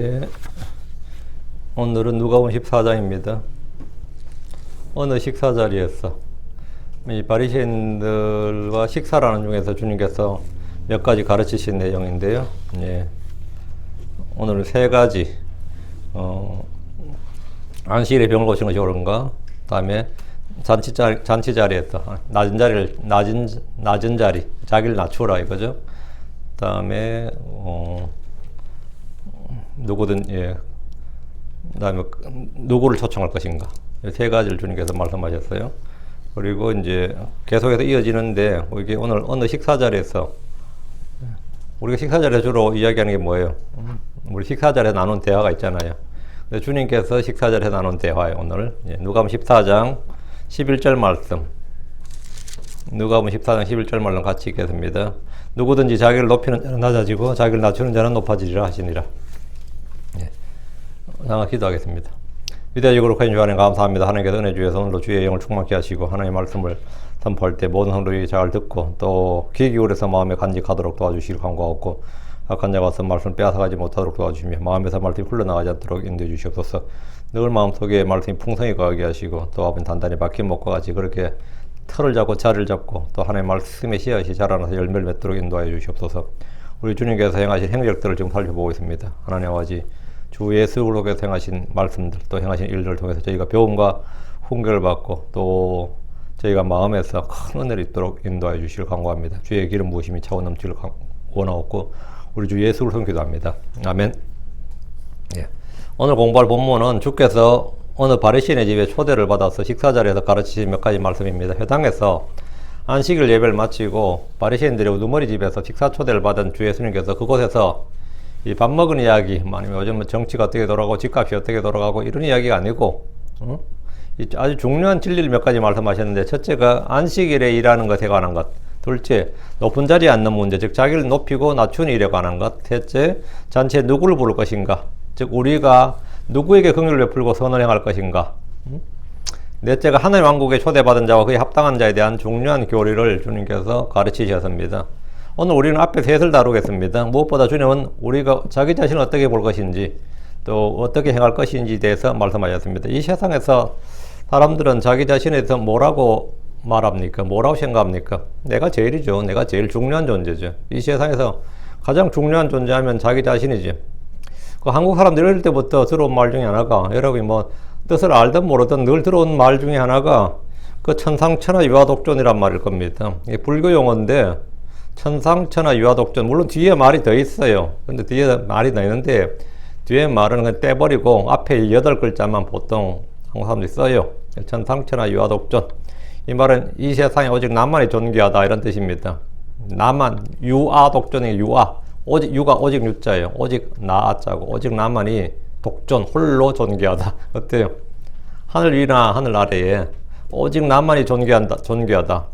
네, 오늘은 누가복음 14장입니다. 어느 식사 자리에서 이 바리새인들과 식사를 하는 중에서 주님께서 몇 가지 가르치신 내용인데요. 예, 오늘은 세 가지. 안식일에 병을 고치는 것이 옳은가? 다음에 잔치 자리에서 낮은 자리, 자기를 낮추라 이거죠. 다음에 그다음에 누구를 초청할 것인가? 세 가지를 주님께서 말씀하셨어요. 그리고 이제 계속해서 이어지는데 이게 오늘 어느 식사 자리에서 우리가 식사 자리에 주로 이야기하는 게 뭐예요? 우리 식사 자리에 나눈 대화가 있잖아요. 주님께서 식사 자리에 나눈 대화예요. 오늘 누가복음 14장 11절 말씀. 누가복음 14장 11절 말씀 같이 읽겠습니다. 누구든지 자기를 높이는 자는 낮아지고 자기를 낮추는 자는 높아지리라 하시니라. 기도하겠습니다. 위대하시고 거룩하신 주 하나님 감사합니다. 하나님께서 은혜 주에서 오늘도 주의 영을 충만케 하시고 하나님의 말씀을 선포할 때 모든 성도들이 잘 듣고 또 귀 기울여서 마음에 간직하도록 도와주시길 간구하옵고 악한 자가 와서 말씀을 빼앗아가지 못하도록 도와주시며 마음에서 말씀이 흘러나가지 않도록 인도해 주시옵소서. 늘 마음속에 말씀이 풍성히 거하게 하시고 또 앞은 단단히 박힌 목과 같이 그렇게 틀을 잡고 자리를 잡고 또 하나님의 말씀의 씨앗이 자라나서 열매를 맺도록 인도하여 주시옵소서. 우리 주님께서 행하신 행적들을 지금 살펴보고 있습니다. 하나님 아버지 주 예수 그리스도께서 행하신 말씀들 또 행하신 일들을 통해서 저희가 배움과 훈계를 받고 또 저희가 마음에서 큰 은혜를 있도록 인도하여 주시길 간구합니다. 주의 기름 부으심이 차고 넘치길 원하옵고 우리 주 예수 그리스도로 기도합니다. 아멘. 예. 오늘 공부할 본문은 주께서 어느 바리새인의 집에 초대를 받아서 식사 자리에서 가르치신 몇 가지 말씀입니다. 회당에서 안식일 예배를 마치고 바리새인들의 우두머리 집에서 식사 초대를 받은 주 예수님께서 그곳에서 이 밥 먹은 이야기, 아니면 요즘 정치가 어떻게 돌아가고 집값이 어떻게 돌아가고 이런 이야기가 아니고 아주 중요한 진리를 몇 가지 말씀하셨는데, 첫째가 안식일에 일하는 것에 관한 것, 둘째 높은 자리에 앉는 문제, 즉 자기를 높이고 낮추는 일에 관한 것, 셋째 잔치에 누구를 부를 것인가, 즉 우리가 누구에게 긍휼을 베풀고 선을 행할 것인가, 넷째가 하나님 왕국에 초대받은 자와 그에 합당한 자에 대한 중요한 교리를 주님께서 가르치셨습니다. 오늘 우리는 앞에 셋을 다루겠습니다. 무엇보다 주님은 우리가 자기 자신을 어떻게 볼 것인지 또 어떻게 행할 것인지에 대해서 말씀하셨습니다. 이 세상에서 사람들은 자기 자신에 대해서 뭐라고 말합니까? 뭐라고 생각합니까? 내가 제일이죠. 내가 제일 중요한 존재죠. 이 세상에서 가장 중요한 존재하면 자기 자신이지. 그 한국 사람들이 어릴 때부터 들어온 말 중에 하나가, 여러분이 뭐 뜻을 알든 모르든 늘 들어온 말 중에 하나가 그 천상천하 유아독존이란 말일 겁니다. 이게 불교 용어인데 천상천하 유아독존, 물론 뒤에 말이 더 있어요. 근데 뒤에 말이 더 있는데 뒤에 말은 그냥 떼버리고 앞에 8글자만 보통 한국 사람들이 써요. 천상천하 유아독존. 이 말은 이 세상에 오직 나만이 존귀하다 이런 뜻입니다. 나만, 유아독존이 유아, 오직 유가 오직 유자예요. 오직 나자고 오직 나만이 독존, 홀로 존귀하다. 어때요? 하늘 위나 하늘 아래에 오직 나만이 존귀하다.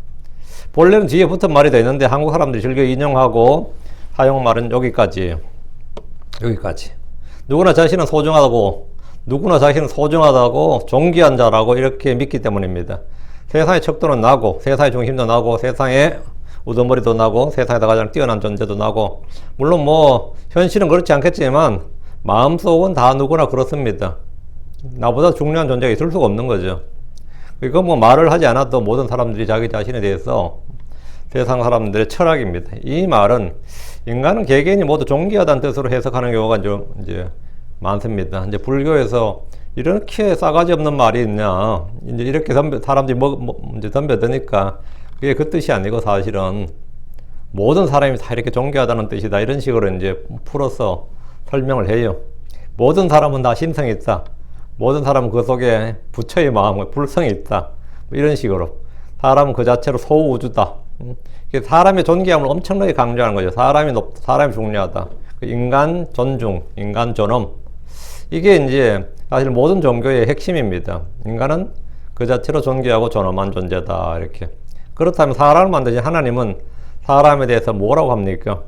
본래는 뒤에 붙은 말이 더 있는데 한국 사람들이 즐겨 인용하고 사용 말은 여기까지예요. 여기까지. 누구나 자신은 소중하다고 존귀한 자라고 이렇게 믿기 때문입니다. 세상의 척도는 나고 세상의 중심도 나고 세상의 우두머리도 나고 세상에서 가장 뛰어난 존재도 나고, 물론 뭐 현실은 그렇지 않겠지만 마음속은 다 누구나 그렇습니다. 나보다 중요한 존재가 있을 수가 없는 거죠. 이건 뭐 말을 하지 않아도 모든 사람들이 자기 자신에 대해서 세상 사람들의 철학입니다. 이 말은 인간은 개개인이 모두 존귀하다는 뜻으로 해석하는 경우가 이제 많습니다. 이제 불교에서 이렇게 싸가지 없는 말이 있냐, 이제 이렇게 사람들이 이제 덤벼드니까 그게 그 뜻이 아니고 사실은 모든 사람이 다 이렇게 존귀하다는 뜻이다 이런 식으로 이제 풀어서 설명을 해요. 모든 사람은 다 심성이 있다. 모든 사람은 그 속에 부처의 마음, 불성이 있다. 이런 식으로. 사람은 그 자체로 소우주다. 사람의 존귀함을 엄청나게 강조하는 거죠. 사람이 중요하다. 인간 존중, 인간 존엄. 이게 이제 사실 모든 종교의 핵심입니다. 인간은 그 자체로 존귀하고 존엄한 존재다. 이렇게. 그렇다면 사람을 만드신 하나님은 사람에 대해서 뭐라고 합니까?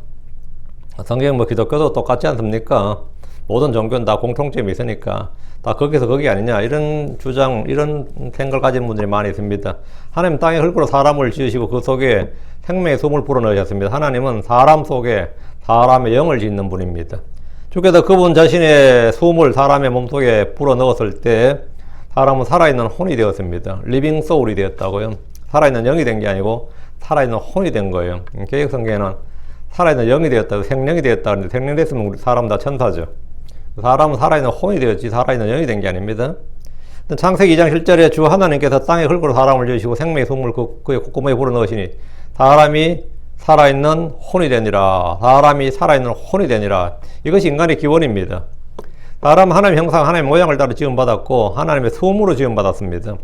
성경 뭐 기독교도 똑같지 않습니까? 모든 종교는 다 공통점이 있으니까 다 거기서 거기 아니냐 이런 주장, 이런 생각을 가진 분들이 많이 있습니다. 하나님 땅에 흙으로 사람을 지으시고 그 속에 생명의 숨을 불어넣으셨습니다. 하나님은 사람 속에 사람의 영을 짓는 분입니다. 주께서 그분 자신의 숨을 사람의 몸속에 불어 넣었을 때 사람은 살아있는 혼이 되었습니다. 리빙 소울이 되었다고요. 살아있는 영이 된 게 아니고 살아있는 혼이 된 거예요. 개혁성경에는 살아있는 영이 되었다, 생명이 되었다 하는데 생명 됐으면 우리 사람 다 천사죠. 사람은 살아있는 혼이 되었지 살아있는 영이 된 게 아닙니다. 창세기 2장 7절에 주 하나님께서 땅에 흙으로 사람을 지으시고 생명의 숨을 그의 콧구멍에 불어넣으시니 사람이 살아있는 혼이 되니라. 사람이 살아있는 혼이 되니라. 이것이 인간의 기본입니다. 사람은 하나님의 형상, 하나님의 모양을 따라 지음받았고 하나님의 숨으로 지음받았습니다.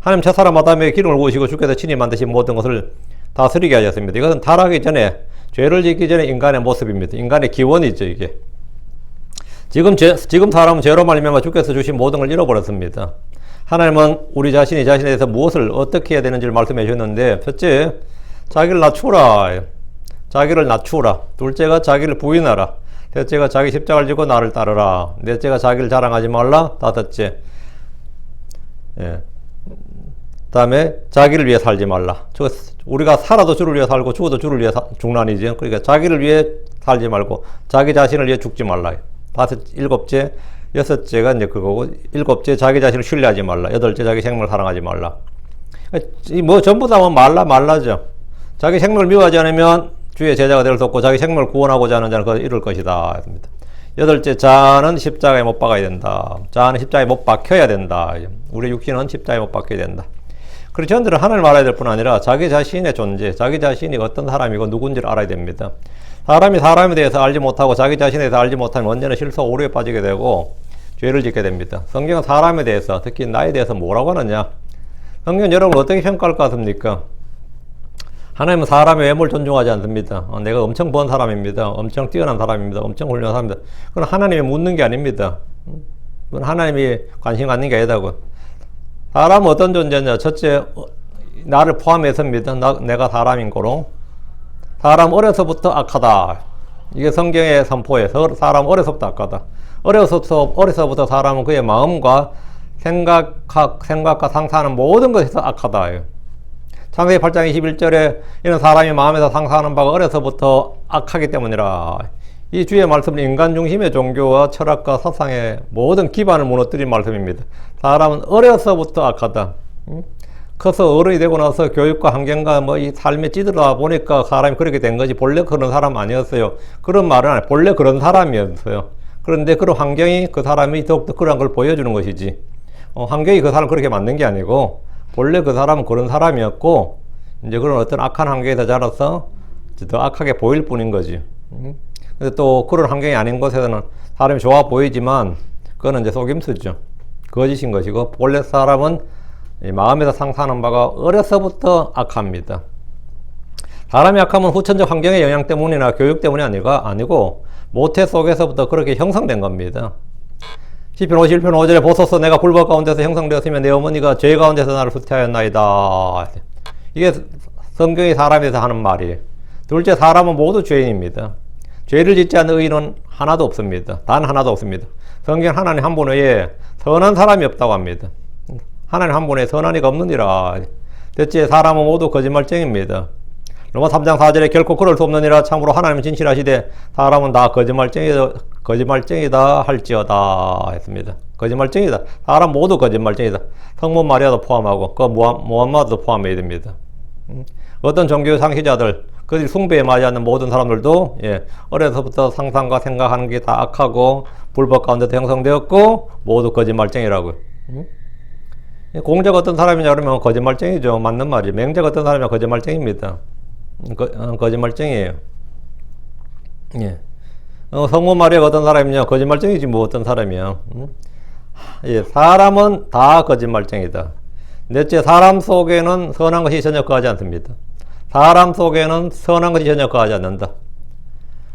하나님 첫사람 아담에게 기름을 부으시고 주께서 친히 만드신 모든 것을 다스리게 하셨습니다. 이것은 타락하기 전에, 죄를 짓기 전에 인간의 모습입니다. 인간의 기원이죠, 이게. 지금 사람은 죄로 말미암아 주께서 주신 모든 걸 잃어버렸습니다. 하나님은 우리 자신이 자신에 대해서 무엇을 어떻게 해야 되는지를 말씀해 주셨는데, 첫째, 자기를 낮추라. 자기를 낮추라. 둘째가 자기를 부인하라. 셋째가 자기 십자가를 지고 나를 따르라. 넷째가 자기를 자랑하지 말라. 다섯째, 다음에 자기를 위해 살지 말라. 우리가 살아도 주를 위해 살고 죽어도 주를 위해 죽나니죠. 그러니까 자기를 위해 살지 말고 자기 자신을 위해 죽지 말라. 일곱째, 여섯째가 이제 그거고, 일곱째 자기 자신을 신뢰하지 말라. 여덟째 자기 생명을 사랑하지 말라. 뭐 전부 다 말라죠. 자기 생명을 미워하지 않으면 주의 제자가 될 수 없고 자기 생명을 구원하고자 하는 자는 그걸 이룰 것이다. 여덟째, 자는 십자가에 못 박아야 된다. 자는 십자가에 못 박혀야 된다. 우리 육신은 십자가에 못 박혀야 된다. 크리스천들은 하나님을 알아야 될 뿐 아니라 자기 자신의 존재, 자기 자신이 어떤 사람이고 누군지를 알아야 됩니다. 사람이 사람에 대해서 알지 못하고 자기 자신에 대해서 알지 못하면 언제나 실수와 오류에 빠지게 되고 죄를 짓게 됩니다. 성경은 사람에 대해서, 특히 나에 대해서 뭐라고 하느냐? 성경은 여러분을 어떻게 평가할 것 같습니까? 하나님은 사람의 외모를 존중하지 않습니다. 내가 엄청 번 사람입니다. 엄청 뛰어난 사람입니다. 엄청 훌륭한 사람입니다. 그건 하나님이 묻는 게 아닙니다. 그건 하나님이 관심 갖는 게 아니다고. 사람은 어떤 존재냐? 첫째, 나를 포함해서입니다. 내가 사람인 거로. 사람 어려서부터 악하다. 이게 성경의 선포예요. 사람 어려서부터 악하다. 어려서부터 사람은 그의 마음과 생각과 상상하는 모든 것에서 악하다. 창세기 8장 21절에 이는 사람이 마음에서 상상하는 바가 어려서부터 악하기 때문이라. 이 주의 말씀은 인간 중심의 종교와 철학과 사상의 모든 기반을 무너뜨린 말씀입니다. 사람은 어려서부터 악하다. 커서 어른이 되고 나서 교육과 환경과 이 삶에 찌들어다 보니까 사람이 그렇게 된 거지 본래 그런 사람 아니었어요. 그런 말은 아니에요. 본래 그런 사람이었어요. 그런데 그런 환경이 그 사람이 더욱더 그런 걸 보여주는 것이지, 환경이 그 사람을 그렇게 만든 게 아니고 본래 그 사람은 그런 사람이었고 이제 그런 어떤 악한 환경에서 자라서 더 악하게 보일 뿐인 거지. 근데 또 그런 환경이 아닌 곳에서는 사람이 좋아 보이지만 그거는 이제 속임수죠. 거짓인 것이고 본래 사람은 마음에서 상상하는 바가 어려서부터 악합니다. 사람이 악하면 후천적 환경의 영향 때문이나 교육 때문이 아니고 모태 속에서부터 그렇게 형성된 겁니다. 시편 51편 5절에 보소서 내가 불법 가운데서 형성되었으면 내 어머니가 죄 가운데서 나를 후퇴하였나이다. 이게 성경이 사람에 대해서 하는 말이에요. 둘째, 사람은 모두 죄인입니다. 죄를 짓지 않는 의인은 하나도 없습니다. 단 하나도 없습니다. 성경 하나님 한 분 외에 선한 사람이 없다고 합니다. 하나님 한 분에 선한 이가 없느니라. 넷째, 사람은 모두 거짓말쟁이입니다. 로마 3장 4절에 결코 그럴 수 없느니라. 참으로 하나님은 진실하시되 사람은 다 거짓말쟁이다 할지어다 했습니다. 거짓말쟁이다. 사람 모두 거짓말쟁이다. 성모 마리아도 포함하고 그 무함마드도 포함해야 됩니다. 어떤 종교 상시자들, 그들이 숭배에 맞지 않는 모든 사람들도 어려서부터 상상과 생각하는 게 다 악하고 불법 가운데도 형성되었고 모두 거짓말쟁이라고요. 공자가 어떤 사람이냐 그러면 거짓말쟁이죠. 맞는 말이에요. 맹자가 어떤 사람이냐 거짓말쟁이입니다. 거짓말쟁이에요. 성모 마리아가 어떤 사람이냐 거짓말쟁이지 뭐 어떤 사람이야. 사람은 다 거짓말쟁이다. 넷째, 사람 속에는 선한 것이 전혀 거하지 않습니다. 사람 속에는 선한 것이 전혀 거하지 않는다.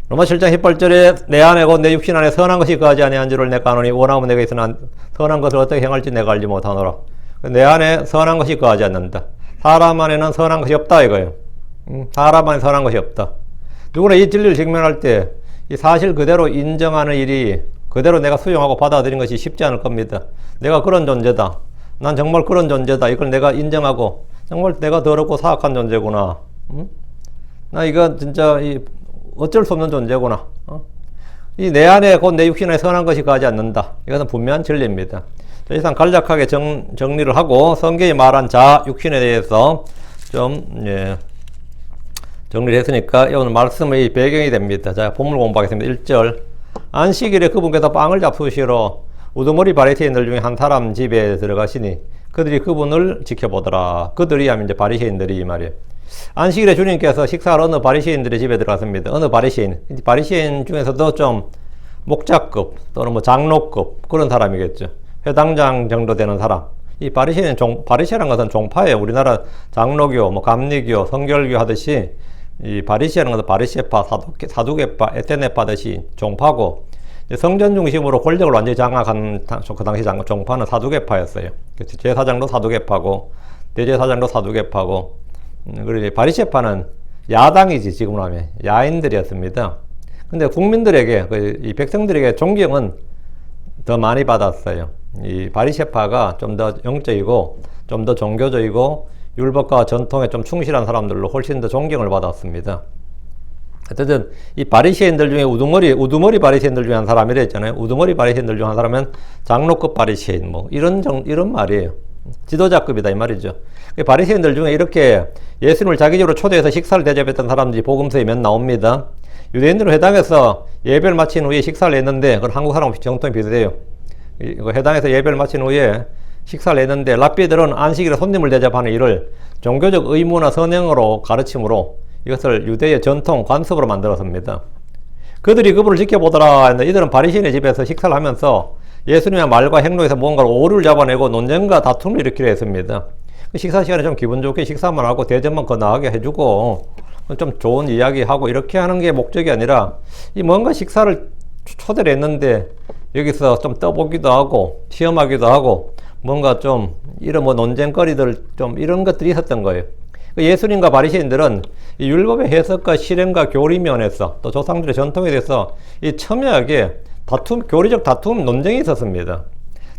로마 7장 18절에 내 안에 곧 내 육신 안에 선한 것이 거하지 아니한 줄을 내가 아노니 원하면 내게 있으나 선한 것을 어떻게 행할지 내가 알지 못하노라. 내 안에 선한 것이 거하지 않는다. 사람 안에는 선한 것이 없다 이거예요. 사람 안에 선한 것이 없다. 누구나 이 진리를 직면할 때 이 사실 그대로 인정하는 일이 그대로 내가 수용하고 받아들이는 것이 쉽지 않을 겁니다. 내가 그런 존재다. 난 정말 그런 존재다. 이걸 내가 인정하고 정말 내가 더럽고 사악한 존재구나. 나 이거 진짜 어쩔 수 없는 존재구나. 이 내 안에 곧 내 육신에 선한 것이 가지 않는다. 이것은 분명한 진리입니다. 자, 이상 간략하게 정리를 하고 성경이 말한 자, 육신에 대해서 좀 정리를 했으니까 오늘 말씀의 배경이 됩니다. 자, 본문 공부하겠습니다. 1절. 안식일에 그분께서 빵을 잡수시러 우두머리 바리새인들 중에 한 사람 집에 들어가시니 그들이 그분을 지켜보더라. 그들이 하면 이제 바리새인들이 이 말이에요. 안식일에 주님께서 식사를 어느 바리새인들의 집에 들어갔습니다. 어느 바리새인. 바리새인 중에서도 좀 목자급 또는 뭐 장로급 그런 사람이겠죠. 회당장 정도 되는 사람. 이 바리새라는 것은 종파예요. 우리나라 장로교, 뭐 감리교, 성결교 하듯이 이 바리새라는 것은 바리새파, 사두개파, 에테네파 듯이 종파고 성전 중심으로 권력을 완전히 장악한 그 당시 종파는 사두개파였어요. 제사장도 사두개파고 대제사장도 사두개파고 그리고 바리새파는 야당이지 지금으로 하면 야인들이었습니다. 근데 국민들에게 이 백성들에게 존경은 더 많이 받았어요. 이 바리새파가 좀 더 영적이고 좀 더 종교적이고 율법과 전통에 좀 충실한 사람들로 훨씬 더 존경을 받았습니다. 어쨌든 이 바리새인들 중에 우두머리 바리새인들 중에 한 사람이라 했잖아요. 우두머리 바리새인들 중 한 사람은 장로급 바리새인 뭐 이런 말이에요. 지도자급이다 이 말이죠. 바리새인들 중에 이렇게 예수님을 자기집으로 초대해서 식사를 대접했던 사람들이 복음서에 몇 나옵니다. 유대인들은 회당에서 예배를 마친 후에 식사를 했는데 그건 한국 사람 정통이 비슷해요. 회당에서 예배를 마친 후에 식사를 했는데 랍비들은 안식일에 손님을 대접하는 일을 종교적 의무나 선행으로 가르침으로 이것을 유대의 전통 관습으로 만들었습니다. 그들이 그분을 지켜보더라 했는데 이들은 바리새인의 집에서 식사를 하면서 예수님의 말과 행동에서 뭔가를 오류를 잡아내고 논쟁과 다툼을 일으키려 했습니다. 식사 시간에 좀 기분 좋게 식사만 하고 대접만 거나하게 해주고 좀 좋은 이야기하고 이렇게 하는 게 목적이 아니라 이 뭔가 식사를 초대를 했는데 여기서 좀 떠보기도 하고 시험하기도 하고 뭔가 좀 이런 뭐 논쟁거리들 좀 이런 것들이 있었던 거예요. 예수님과 바리새인들은 이 율법의 해석과 실행과 교리 면에서 또 조상들의 전통에 대해서 이 첨예하게 교리적 다툼, 논쟁이 있었습니다.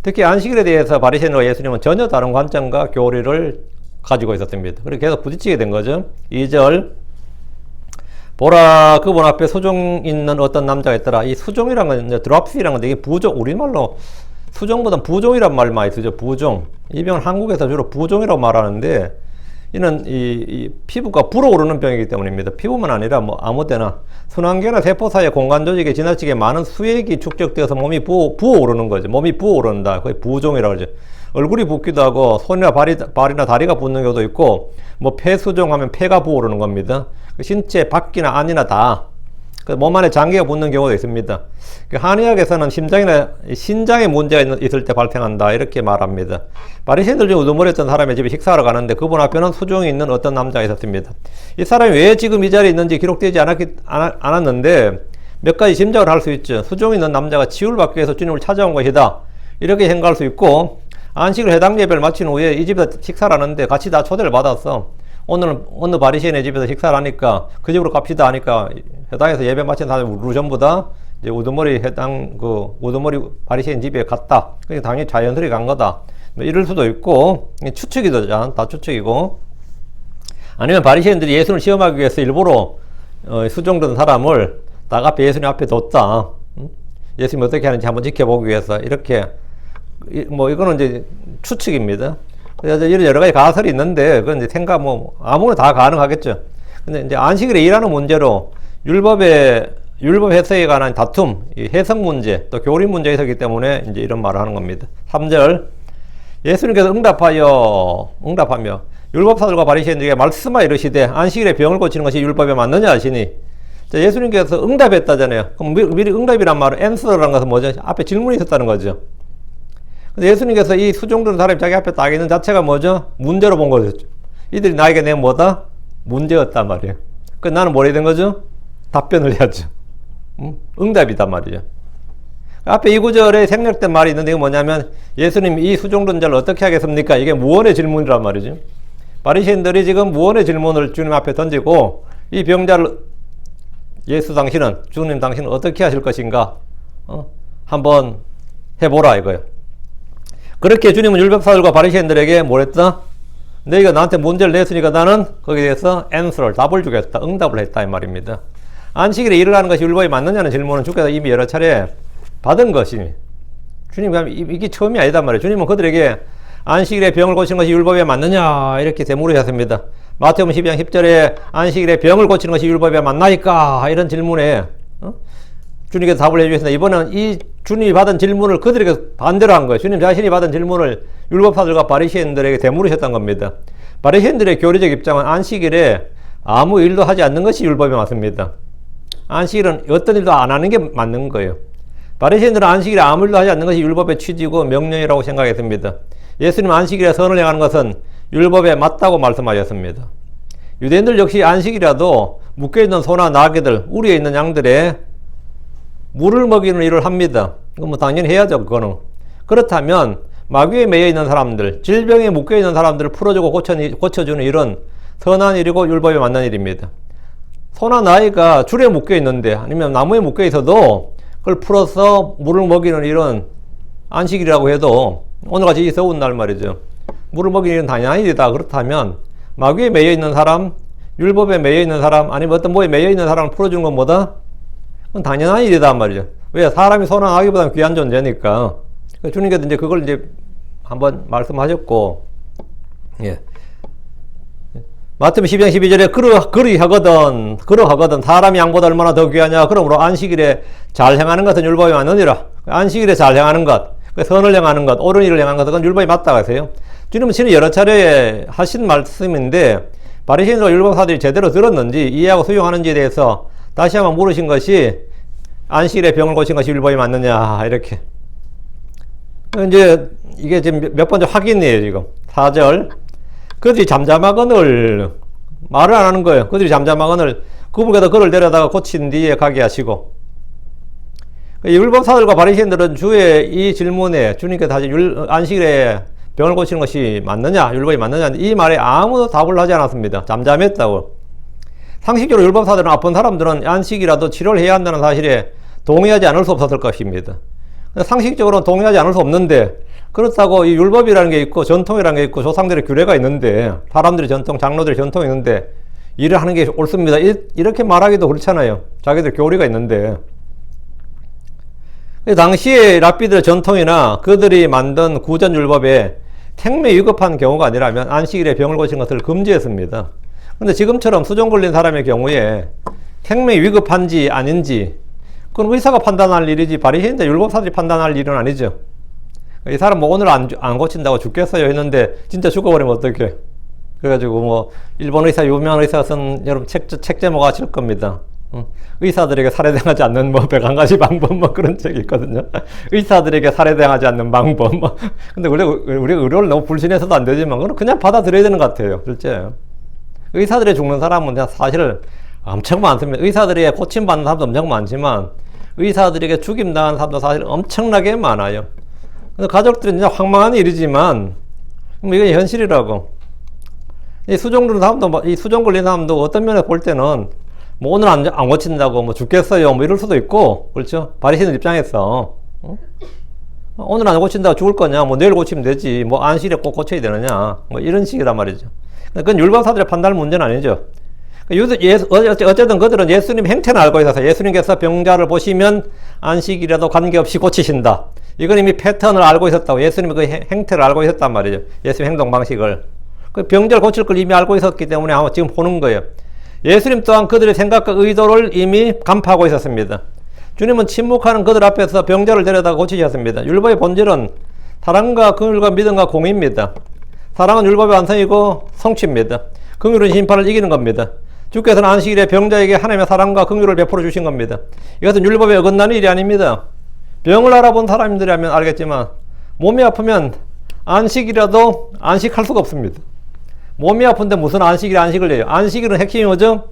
특히 안식일에 대해서 바리새인과 예수님은 전혀 다른 관점과 교리를 가지고 있었습니다. 그래서 계속 부딪히게 된 거죠. 2절. 보라, 그분 앞에 수종 있는 어떤 남자가 있더라. 이 수종이란 건, 드랍시라는 건데, 이게 부종, 우리말로 수종보다는 부종이란 말 많이 쓰죠. 부종. 이 병은 한국에서 주로 부종이라고 말하는데, 이는 이 피부가 불어오르는 병이기 때문입니다. 피부만 아니라 뭐 아무 때나 순환계나 세포 사이의 공간 조직에 지나치게 많은 수액이 축적되어서 몸이 부어오르는 거죠. 몸이 부어오른다. 그게 부종이라고 그러죠. 얼굴이 붓기도 하고 손이나 발이나 다리가 붓는 경우도 있고 뭐 폐수종 하면 폐가 부어오르는 겁니다. 신체 밖이나 안이나 다 몸 안에 장기가 붙는 경우도 있습니다. 한의학에서는 신장에 문제가 있을 때 발생한다 이렇게 말합니다. 바리새인들 중 우두머리였던 사람의 집에 식사하러 가는데 그분 앞에는 수종이 있는 어떤 남자가 있었습니다. 이 사람이 왜 지금 이 자리에 있는지 기록되지 않았는데 몇 가지 짐작을 할 수 있죠. 수종이 있는 남자가 치유를 받기 위해서 주님을 찾아온 것이다 이렇게 생각할 수 있고, 안식일 회당 예배를 마친 후에 이 집에서 식사를 하는데 같이 다 초대를 받았어. 오늘은 어느 바리새인의 집에서 식사를 하니까 그 집으로 갑시다 하니까 회당에서 예배 마친 사람이 우리 전부 다 이제 우두머리 바리새인 집에 갔다. 그게 당연히 자연스레 간 거다. 뭐 이럴 수도 있고, 추측이죠. 다 추측이고. 아니면 바리새인들이 예수님을 시험하기 위해서 일부러 수종된 사람을 딱 앞에 예수님 앞에 뒀다. 예수님이 어떻게 하는지 한번 지켜보기 위해서 이렇게 뭐 이거는 이제 추측입니다. 그래서 이런 여러 가지 가설이 있는데, 그건 이제 생각 뭐, 아무나 다 가능하겠죠. 근데 이제 안식일에 일하는 문제로 율법 해석에 관한 다툼, 이 해석 문제, 또 교리 문제가 있었기 때문에 이제 이런 말을 하는 겁니다. 3절. 예수님께서 응답하며, 율법사들과 바리새인들에게 말씀하여 이르시되, 안식일에 병을 고치는 것이 율법에 맞느냐 하시니, 자, 예수님께서 응답했다잖아요. 그럼 미리 응답이란 말은 answer라는 것은 뭐죠? 앞에 질문이 있었다는 거죠. 예수님께서 이 수종된 사람이 자기 앞에 딱 있는 자체가 뭐죠? 문제로 본 거죠. 이들이 나에게 내 뭐다? 문제였단 말이에요. 그래서 나는 뭘 해야 된 거죠? 답변을 해야죠. 응답이단 말이에요. 앞에 이 구절에 생략된 말이 있는데, 이거 뭐냐면 예수님이 이 수종된 자를 어떻게 하겠습니까? 이게 무언의 질문이란 말이죠. 바리새인들이 지금 무언의 질문을 주님 앞에 던지고, 이 병자를 주님 당신은 어떻게 하실 것인가? 한번 해보라 이거예요. 그렇게 주님은 율법사들과 바리새인들에게 뭐랬다? 너희가 나한테 문제를 냈으니까 나는 거기에 대해서 answer, 답을 주겠다. 응답을 했다 이 말입니다. 안식일에 일을 하는 것이 율법이 맞느냐는 질문은 주께서 이미 여러 차례 받은 것이니 주님 이게 처음이 아니단 말이에요. 주님은 그들에게 안식일에 병을 고치는 것이 율법에 맞느냐 이렇게 되물으셨습니다. 마태복음 12장 10절에 안식일에 병을 고치는 것이 율법에 맞나이까 이런 질문에 주님께서 답을 해주셨습니다. 이번엔 이 주님이 받은 질문을 그들에게 반대로 한 거예요. 주님 자신이 받은 질문을 율법사들과 바리새인들에게 되물으셨던 겁니다. 바리새인들의 교리적 입장은 안식일에 아무 일도 하지 않는 것이 율법에 맞습니다. 안식일은 어떤 일도 안 하는 게 맞는 거예요. 바리새인들은 안식일에 아무 일도 하지 않는 것이 율법의 취지고 명령이라고 생각했습니다. 예수님 안식일에 선을 행하는 것은 율법에 맞다고 말씀하셨습니다. 유대인들 역시 안식이라도 묶여있는 소나 나귀들, 우리에 있는 양들의 물을 먹이는 일을 합니다. 그건 뭐 당연히 해야죠, 그거는. 그렇다면 마귀에 매여 있는 사람들, 질병에 묶여 있는 사람들을 풀어주고 고쳐주는 일은 선한 일이고 율법에 맞는 일입니다. 소나 나귀가 줄에 묶여 있는데 아니면 나무에 묶여 있어도 그걸 풀어서 물을 먹이는 일은 안식이라고 해도 오늘같이 이 더운 날 말이죠. 물을 먹이는 일은 당연한 일이다. 그렇다면 마귀에 매여 있는 사람, 율법에 매여 있는 사람, 아니면 어떤 뭐에 매여 있는 사람을 풀어주는 건 뭐다? 그건 당연한 일이다 말이죠. 왜? 사람이 소나 나귀보다 귀한 존재니까. 주님께서 이제 그걸 이제 한번 말씀하셨고, 예. 마태복음 12장 12절에 그러하거든 사람이 양보다 얼마나 더 귀하냐. 그러므로 안식일에 잘 행하는 것은 율법이 맞느니라. 안식일에 잘 행하는 것, 선을 행하는 것, 옳은 일을 행하는 것은 율법이 맞다고 하세요. 주님은 신이 여러 차례 하신 말씀인데 바리새인과 율법사들이 제대로 들었는지 이해하고 수용하는지에 대해서 다시 한번 물으신 것이 안식일에 병을 고친 것이 율법이 맞느냐 이렇게. 이제 이게 지금 몇 번째 확인이에요. 지금 4절 그들이 잠잠하거늘 말을 안 하는 거예요. 그들이 잠잠하거늘 그분께서 그를 데려다가 고친 뒤에 가게 하시고. 율법사들과 바리새인들은 주의 이 질문에 주님께서 다시 안식일에 병을 고치는 것이 맞느냐 율법이 맞느냐 이 말에 아무도 답을 하지 않았습니다. 잠잠했다고. 상식적으로 율법사들은 아픈 사람들은 안식이라도 치료를 해야 한다는 사실에 동의하지 않을 수 없었을 것입니다. 상식적으로는 동의하지 않을 수 없는데 그렇다고 이 율법이라는 게 있고 전통이라는 게 있고 조상들의 규례가 있는데 사람들의 전통, 장로들의 전통이 있는데 일을 하는 게 옳습니다. 이렇게 말하기도 그렇잖아요. 자기들 교리가 있는데. 당시에 랍비들의 전통이나 그들이 만든 구전 율법에 생명이 위급한 경우가 아니라면 안식일에 병을 고치는 것을 금지했습니다. 그런데 지금처럼 수종 걸린 사람의 경우에 생명이 위급한지 아닌지 그건 의사가 판단할 일이지 바리새인들 율법사들이 판단할 일은 아니죠. 이 사람 뭐 오늘 안 고친다고 죽겠어요 했는데 진짜 죽어버리면 어떡해. 그래가지고 뭐 일본 의사 유명한 의사가 쓴 여러분 책 제목이 칠 겁니다. 의사들에게 살해당하지 않는 뭐 101가지 방법 뭐 그런 책이 있거든요. 의사들에게 살해당하지 않는 방법 뭐. 근데 우리가 의료를 너무 불신해서도 안 되지만 그건 그냥 받아들여야 되는 것 같아요. 실제 의사들이 죽는 사람은 그냥 사실 엄청 많습니다. 의사들에게 고침받는 사람도 엄청 많지만 의사들에게 죽임당하는 사람도 사실 엄청나게 많아요. 가족들은 진짜 황망한 일이지만 뭐 이건 현실이라고. 이 수종 걸린 사람도 어떤 면에서 볼 때는 뭐 오늘 안 고친다고 뭐 죽겠어요 뭐 이럴 수도 있고 그렇죠. 바리새인 입장에서 오늘 안 고친다고 죽을 거냐 뭐 내일 고치면 되지 뭐 안식일에 꼭 고쳐야 되느냐 뭐 이런 식이란 말이죠. 그건 율법사들의 판단 문제는 아니죠. 어쨌든 그들은 예수님 행태는 알고 있어서 예수님께서 병자를 보시면 안식일에도 관계없이 고치신다. 이건 이미 패턴을 알고 있었다고. 예수님이 그 행태를 알고 있었단 말이죠. 예수님 행동 방식을. 그 병자를 고칠 걸 이미 알고 있었기 때문에 아마 지금 보는 거예요. 예수님 또한 그들의 생각과 의도를 이미 간파하고 있었습니다. 주님은 침묵하는 그들 앞에서 병자를 데려다가 고치셨습니다. 율법의 본질은 사랑과 긍휼과 믿음과 공의입니다. 사랑은 율법의 완성이고 성취입니다. 긍휼은 심판을 이기는 겁니다. 주께서는 안식일에 병자에게 하나님의 사랑과 긍휼을 베풀어 주신 겁니다. 이것은 율법에 어긋나는 일이 아닙니다. 병을 알아본 사람들이라면 알겠지만 몸이 아프면 안식이라도 안식할 수가 없습니다. 몸이 아픈데 무슨 안식을 해요? 안식일은 핵심이 뭐죠?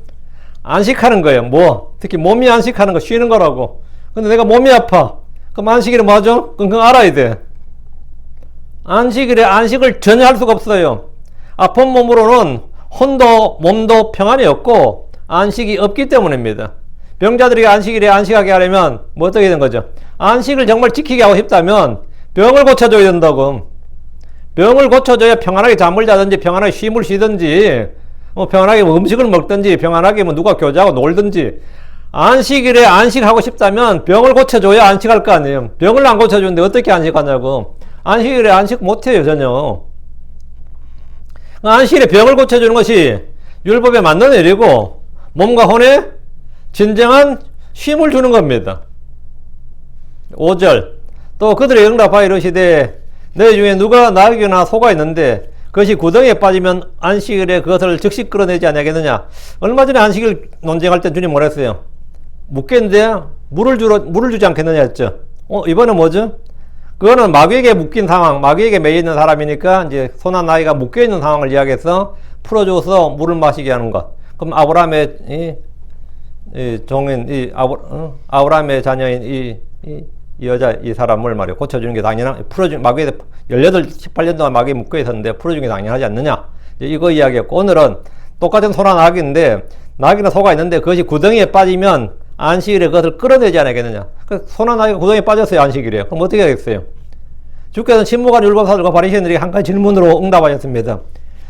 안식하는 거예요. 뭐 특히 몸이 안식하는 거 쉬는 거라고. 근데 내가 몸이 아파. 그럼 안식일은 뭐죠? 그건 알아야 돼. 안식일에 안식을 전혀 할 수가 없어요. 아픈 몸으로는 혼도 몸도 평안이 없고 안식이 없기 때문입니다. 병자들에게 안식일에 안식하게 하려면 뭐 어떻게 되는 거죠? 안식을 정말 지키게 하고 싶다면 병을 고쳐줘야 된다고. 병을 고쳐줘야 평안하게 잠을 자든지 평안하게 쉼을 쉬든지 뭐 평안하게 뭐 음식을 먹든지 평안하게 뭐 누가 교제하고 놀든지 안식일에 안식하고 싶다면 병을 고쳐줘야 안식할 거 아니에요. 병을 안 고쳐주는데 어떻게 안식하냐고. 안식일에 안식 못해요, 전혀. 안식일에 병을 고쳐주는 것이 율법에 맞는 일이고, 몸과 혼에 진정한 쉼을 주는 겁니다. 5절. 또 그들의 응답하여 이르시되 너희 중에 누가 나귀나 소가 있는데 그것이 구덩이에 빠지면 안식일에 그것을 즉시 끌어내지 아니하겠느냐. 얼마 전에 안식일 논쟁할 때 주님 뭐라 했어요? 묶겠는데 물을 주지 않겠느냐 했죠. 이번엔 뭐죠? 그거는 마귀에게 묶인 상황, 마귀에게 매여 있는 사람이니까 이제 소나 나귀가 묶여 있는 상황을 이야기해서 풀어줘서 물을 마시게 하는 것. 그럼 아브라함의 종인 아브라함의 자녀인 이 여자, 이 사람을 말이야 고쳐주는 게 당연한, 마귀에 18, 18년 동안 마귀에 묶여 있었는데 풀어주는 게 당연하지 않느냐. 이거 이야기했고, 오늘은 똑같은 소나 나귀인데, 나귀나 소가 있는데 그것이 구덩이에 빠지면 안식일에 그것을 끌어내지 않겠느냐. 소나 나귀가 구덩이에 빠졌어요, 안식일에. 그럼 어떻게 하겠어요? 주께서는 침묵한 율법사들과 바리새인들이 한 가지 질문으로 응답하셨습니다.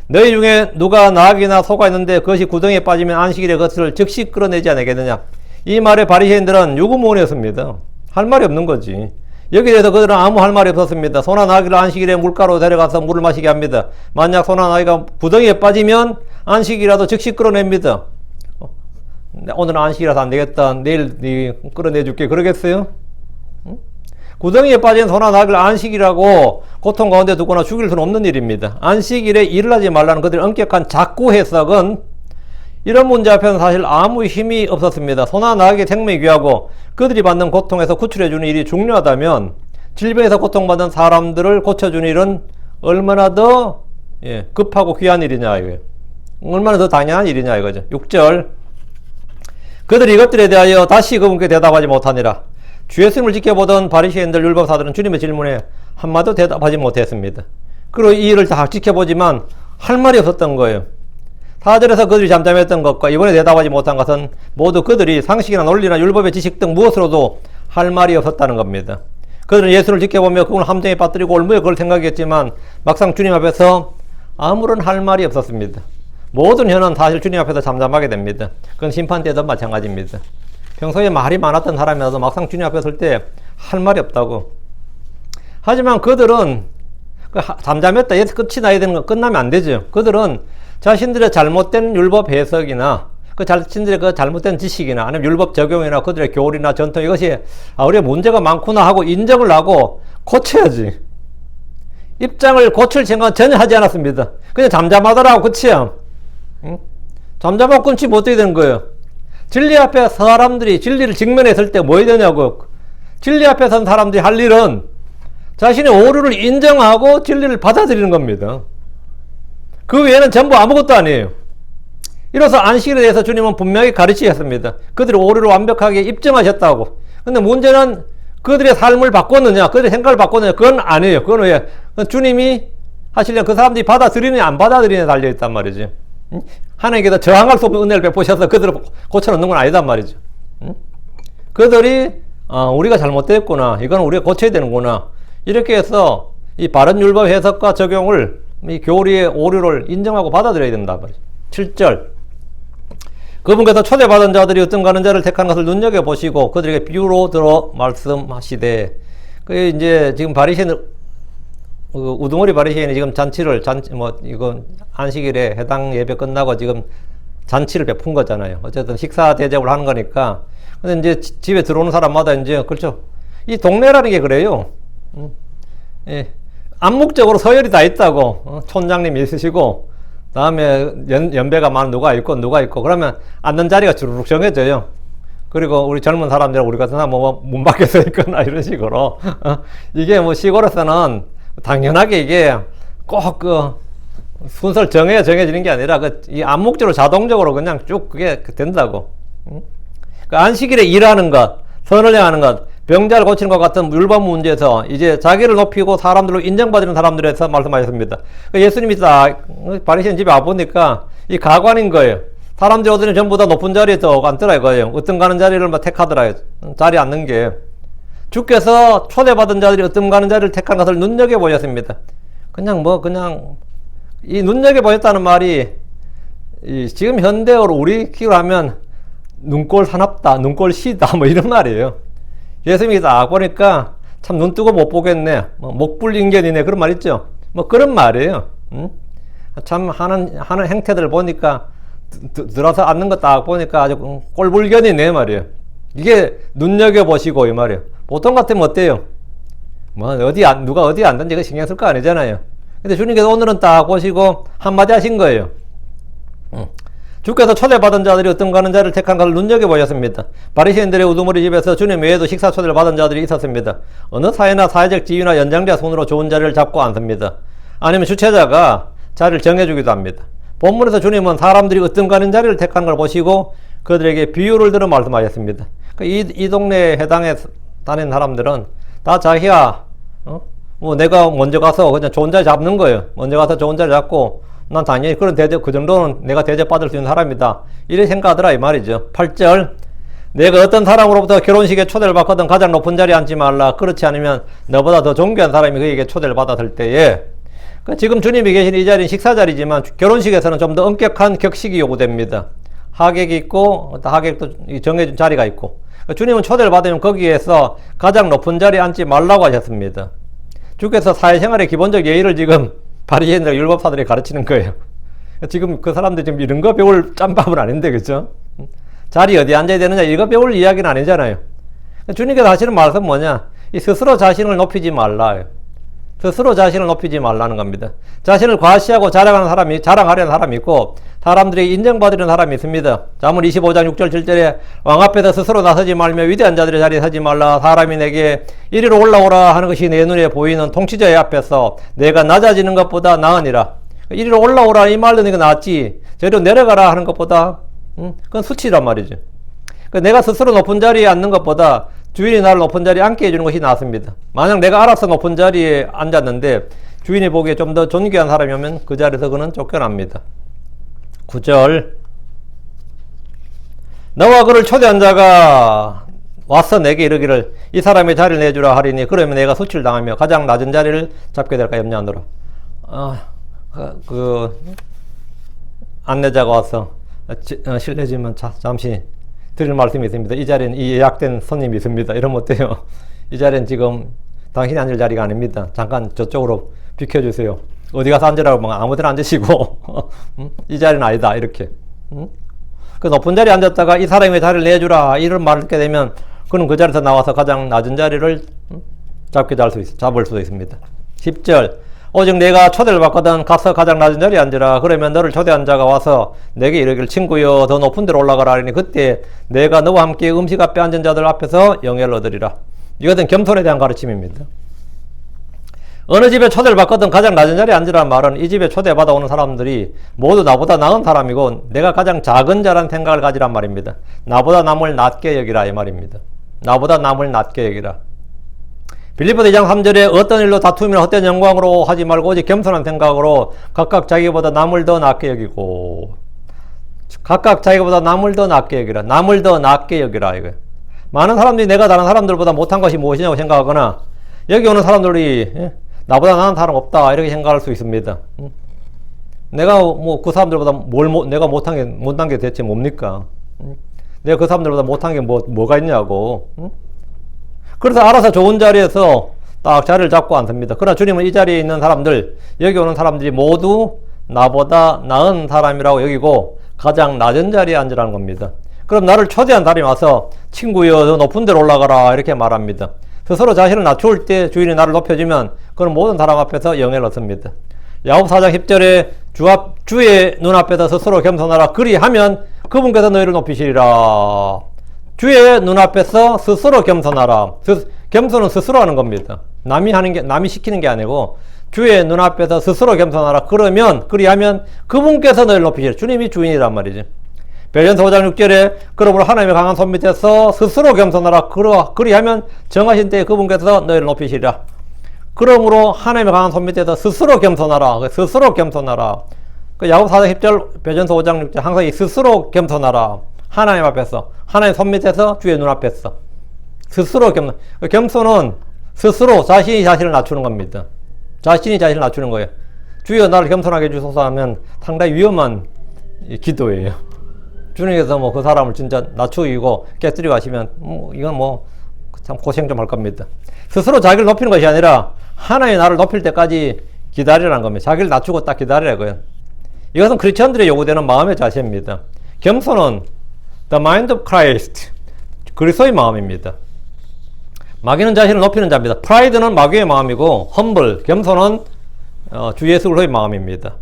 너희 중에 누가 나귀나 소가 있는데 그것이 구덩이에 빠지면 안식일에 그것을 즉시 끌어내지 않겠느냐. 이 말에 바리새인들은 유구무원이었습니다. 할 말이 없는 거지. 여기에 대해서 그들은 아무 할 말이 없었습니다. 소나 나귀를 안식일에 물가로 데려가서 물을 마시게 합니다. 만약 소나 나귀가 구덩이에 빠지면 안식이라도 즉시 끌어냅니다. 오늘은 안식이라서 안 되겠다. 내일 끌어내줄게. 그러겠어요? 응? 구덩이에 빠진 소나 나귀를 안식이라고 고통 가운데 두거나 죽일 수는 없는 일입니다. 안식일에 일을 하지 말라는 그들의 엄격한 작구 해석은 이런 문제 앞에는 사실 아무 힘이 없었습니다. 소나 나귀의 생명이 귀하고 그들이 받는 고통에서 구출해주는 일이 중요하다면 질병에서 고통받는 사람들을 고쳐주는 일은 얼마나 더 급하고 귀한 일이냐 이거예요. 얼마나 더 당연한 일이냐 이거죠. 6절. 그들이 이것들에 대하여 다시 그분께 대답하지 못하니라. 주 예수님을 지켜보던 바리새인들 율법사들은 주님의 질문에 한마디도 대답하지 못했습니다. 그리고 이 일을 다 지켜보지만 할 말이 없었던 거예요. 4절에서 그들이 잠잠했던 것과 이번에 대답하지 못한 것은 모두 그들이 상식이나 논리나 율법의 지식 등 무엇으로도 할 말이 없었다는 겁니다. 그들은 예수를 지켜보며 그분을 함정에 빠뜨리고 올무에 그걸 생각했지만 막상 주님 앞에서 아무런 할 말이 없었습니다. 모든 현은 사실 주님 앞에서 잠잠하게 됩니다. 그건 심판 때도 마찬가지입니다. 평소에 말이 많았던 사람이라도 막상 주님 앞에 설 때 할 말이 없다고. 하지만 그들은 잠잠했다 해서 끝이 나야 되는 건 끝나면 안 되죠. 그들은 자신들의 잘못된 율법 해석이나 자신들의 그 잘못된 지식이나 아니면 율법 적용이나 그들의 교리나 전통 이것이 우리가 문제가 많구나 하고 인정을 하고 고쳐야지. 입장을 고칠 생각은 전혀 하지 않았습니다. 그냥 잠잠하더라고. 끝이야. 응? 잠잠하고 끊지 못해야 되는 거예요. 진리 앞에 사람들이 진리를 직면했을 때 뭐 해야 되냐고. 진리 앞에 선 사람들이 할 일은 자신의 오류를 인정하고 진리를 받아들이는 겁니다. 그 외에는 전부 아무것도 아니에요. 이로써 안식일에 대해서 주님은 분명히 가르치셨습니다. 그들의 오류를 완벽하게 입증하셨다고. 근데 문제는 그들의 삶을 바꿨느냐, 그들의 생각을 바꿨느냐, 그건 아니에요. 그건 왜? 주님이 하시려면 그 사람들이 받아들이느냐, 안 받아들이느냐에 달려있단 말이지. 하나님께서 저항할 수 없는 은혜를 베푸셔서 그들을 고쳐놓는 건 아니단 말이죠. 그들이 우리가 잘못됐구나, 이건 우리가 고쳐야 되는구나, 이렇게 해서 이 바른 율법 해석과 적용을 이 교리의 오류를 인정하고 받아들여야 된다 말이죠. 7절. 그분께서 초대받은 자들이 어떤 가는 자를 택한 것을 눈여겨보시고 그들에게 비유로 들어 말씀하시되, 그 이제 지금 바리새인, 우두머리 바리새인이 지금 이건 안식일에 해당 예배 끝나고 지금 잔치를 베푼 거잖아요. 어쨌든 식사 대접을 하는 거니까. 근데 이제 집에 들어오는 사람마다 이제, 그렇죠. 이 동네라는 게 그래요. 예. 암묵적으로 서열이 다 있다고. 촌장님이 있으시고, 다음에 연배가 많은 누가 있고, 그러면 앉는 자리가 주르륵 정해져요. 그리고 우리 젊은 사람들, 우리 같은 사람 문 밖에 서 있거나 이런 식으로. 이게 뭐 시골에서는 당연하게 이게 꼭 순서를 정해지는 게 아니라 이 암묵적으로 자동적으로 그냥 쭉 그게 된다고. 안식일에 일하는 것, 선을 행하는 것, 병자를 고치는 것 같은 율법 문제에서 이제 자기를 높이고 사람들로 인정받는 사람들에서 말씀하셨습니다. 예수님이 바리새인 집에 와보니까 이 가관인 거예요. 사람들이 오더니 전부 다 높은 자리에 앉더라 이거예요. 어떤 가는 자리를 택하더라. 자리에 앉는 게. 주께서 초대받은 자들이 어떤 가는 자리를 택한 것을 눈여겨보셨습니다. 그냥 이 눈여겨보셨다는 말이 지금 현대어로 우리 키로 하면 눈꼴 사납다, 눈꼴 시다, 뭐 이런 말이에요. 예수님이 딱 보니까 참 눈 뜨고 못 보겠네, 뭐 목불인견이네, 그런 말 있죠. 뭐 그런 말이에요. 참 하는 행태들 보니까 들어서 앉는 거 딱 보니까 아주 꼴불견이네 말이에요. 이게 눈여겨보시고 이 말이에요. 보통 같으면 어때요? 뭐 누가 어디 앉는지 이거 신경 쓸 거 아니잖아요. 근데 주님께서 오늘은 딱 보시고 한마디 하신 거예요. 주께서 초대받은 자들이 어떤가 하는 자를 택한 것을 눈여겨보셨습니다. 바리새인들의 우두머리 집에서 주님 외에도 식사 초대를 받은 자들이 있었습니다. 어느 사회나 사회적 지위나 연장자 손으로 좋은 자리를 잡고 앉습니다. 아니면 주최자가 자리를 정해주기도 합니다. 본문에서 주님은 사람들이 어떤가 하는 자리를 택한 걸 보시고 그들에게 비유를 들어 말씀하셨습니다. 이 동네에 해당해 다니는 사람들은 다 자기야, 뭐 내가 먼저 가서 그냥 좋은 자리 잡는 거예요. 먼저 가서 좋은 자리 잡고 난 당연히 그런 대접, 그 정도는 내가 대접받을 수 있는 사람이다, 이렇게 생각하더라 이 말이죠. 8절, 내가 어떤 사람으로부터 결혼식에 초대를 받거든 가장 높은 자리에 앉지 말라. 그렇지 않으면 너보다 더 존귀한 사람이 그에게 초대를 받았을 때에, 지금 주님이 계신 이 자리는 식사 자리지만 결혼식에서는 좀 더 엄격한 격식이 요구됩니다. 하객이 있고 하객도 정해준 자리가 있고, 주님은 초대를 받으면 거기에서 가장 높은 자리에 앉지 말라고 하셨습니다. 주께서 사회생활의 기본적 예의를 지금 바리새인들 율법사들이 가르치는 거예요. 지금 그 사람들 지금 이런 거 배울 짬밥은 아닌데, 그죠? 자리 어디 앉아야 되느냐 이거 배울 이야기는 아니잖아요. 주님께서 하시는 말씀은 뭐냐? 이 스스로 자신을 높이지 말라. 스스로 자신을 높이지 말라는 겁니다. 자신을 과시하고 자랑하려는 사람이 있고 사람들이 인정받으려는 사람이 있습니다. 잠언 25장 6절 7절에 왕 앞에서 스스로 나서지 말며 위대한 자들의 자리에 서지 말라. 사람이 내게 이리로 올라오라 하는 것이 내 눈에 보이는 통치자의 앞에서 내가 낮아지는 것보다 나으니라. 이리로 올라오라 이 말은 이거 낫지, 저리로 내려가라 하는 것보다 그건 수치란 말이죠. 내가 스스로 높은 자리에 앉는 것보다 주인이 나를 높은 자리에 앉게 해주는 것이 낫습니다. 만약 내가 알아서 높은 자리에 앉았는데 주인이 보기에 좀 더 존귀한 사람이 오면 그 자리에서 그는 쫓겨납니다. 9절, 너와 그를 초대한 자가 와서 내게 이르기를 이 사람의 자리를 내주라 하리니 그러면 내가 수치를 당하며 가장 낮은 자리를 잡게 될까 염려하노라. 안내자가 와서 실례지만 잠시 드릴 말씀이 있습니다. 이 자리는 이 예약된 손님이 있습니다. 이러면 어때요? 이 자리는 지금 당신이 앉을 자리가 아닙니다. 잠깐 저쪽으로 비켜주세요. 어디 가서 앉으라고 막 아무 데나 앉으시고 이 자리는 아니다 이렇게. 그 높은 자리에 앉았다가 이 사람의 자리를 내주라 이런 말을 듣게 되면 그는 그 자리에서 나와서 가장 낮은 자리를 잡을 수도 있습니다. 10절, 오직 내가 초대를 받거든 가서 가장 낮은 자리에 앉으라. 그러면 너를 초대한 자가 와서 내게 이르기를 친구여 더 높은 데로 올라가라 하니 그때 내가 너와 함께 음식 앞에 앉은 자들 앞에서 영예를 얻으리라. 이것은 겸손에 대한 가르침입니다. 어느 집에 초대를 받거든 가장 낮은 자리에 앉으라는 말은 이 집에 초대받아 오는 사람들이 모두 나보다 나은 사람이고 내가 가장 작은 자라는 생각을 가지란 말입니다. 나보다 남을 낮게 여기라 이 말입니다. 나보다 남을 낮게 여기라. 빌립보서 2장 3절에 어떤 일로 다툼이나 헛된 영광으로 하지 말고 오직 겸손한 생각으로 각각 자기보다 남을 더 낮게 여기고, 각각 자기보다 남을 더 낮게 여기라. 남을 더 낮게 여기라 이거예요. 많은 사람들이 내가 다른 사람들보다 못한 것이 무엇이냐고 생각하거나 여기 오는 사람들이 나보다 나은 사람 없다 이렇게 생각할 수 있습니다. 내가 뭐 그 사람들보다 내가 못한 게 대체 뭡니까? 내가 그 사람들보다 못한 게 뭐가 있냐고. 그래서 알아서 좋은 자리에서 딱 자리를 잡고 앉습니다. 그러나 주님은 이 자리에 있는 사람들, 여기 오는 사람들이 모두 나보다 나은 사람이라고 여기고 가장 낮은 자리에 앉으라는 겁니다. 그럼 나를 초대한 사람이 와서 친구여 더 높은 데로 올라가라 이렇게 말합니다. 스스로 자신을 낮출 때 주인이 나를 높여주면 그는 모든 사람 앞에서 영예를 얻습니다. 야고보 4장 10절에 주의 눈앞에서 스스로 겸손하라. 그리하면 그분께서 너희를 높이시리라. 주의 눈앞에서 스스로 겸손하라. 겸손은 스스로 하는 겁니다. 남이 시키는 게 아니고 주의 눈앞에서 스스로 겸손하라. 그리하면 그분께서 너희를 높이시리라. 주님이 주인이란 말이지. 베드로전서 5장 6절에 그러므로 하나님의 강한 손 밑에서 스스로 겸손하라. 그리하면 정하신 때에 그분께서 너희를 높이시리라. 그러므로 하나님의 강한 손 밑에서 스스로 겸손하라. 스스로 겸손하라. 야고보 4장 10절, 베드로전서 5장 6절 항상 이 스스로 겸손하라. 하나님 앞에서, 하나님 손 밑에서, 주의 눈앞에서 스스로 겸손은 스스로 자신이 자신을 낮추는 겁니다. 자신이 자신을 낮추는 거예요. 주여 나를 겸손하게 해주소서 하면 상당히 위험한 기도예요. 주님께서 뭐 그 사람을 진짜 낮추고 깨뜨리고 하시면 이건 뭐 참 고생 좀 할 겁니다. 스스로 자기를 높이는 것이 아니라 하나님이 나를 높일 때까지 기다리라는 겁니다. 자기를 낮추고 딱 기다리라고요. 이것은 크리스천들이 요구되는 마음의 자세입니다. 겸손은 the mind of Christ, 그리스도의 마음입니다. 마귀는 자신을 높이는 자입니다. 프라이드는 마귀의 마음이고 humble, 겸손은 주 예수 그리스도의 마음입니다.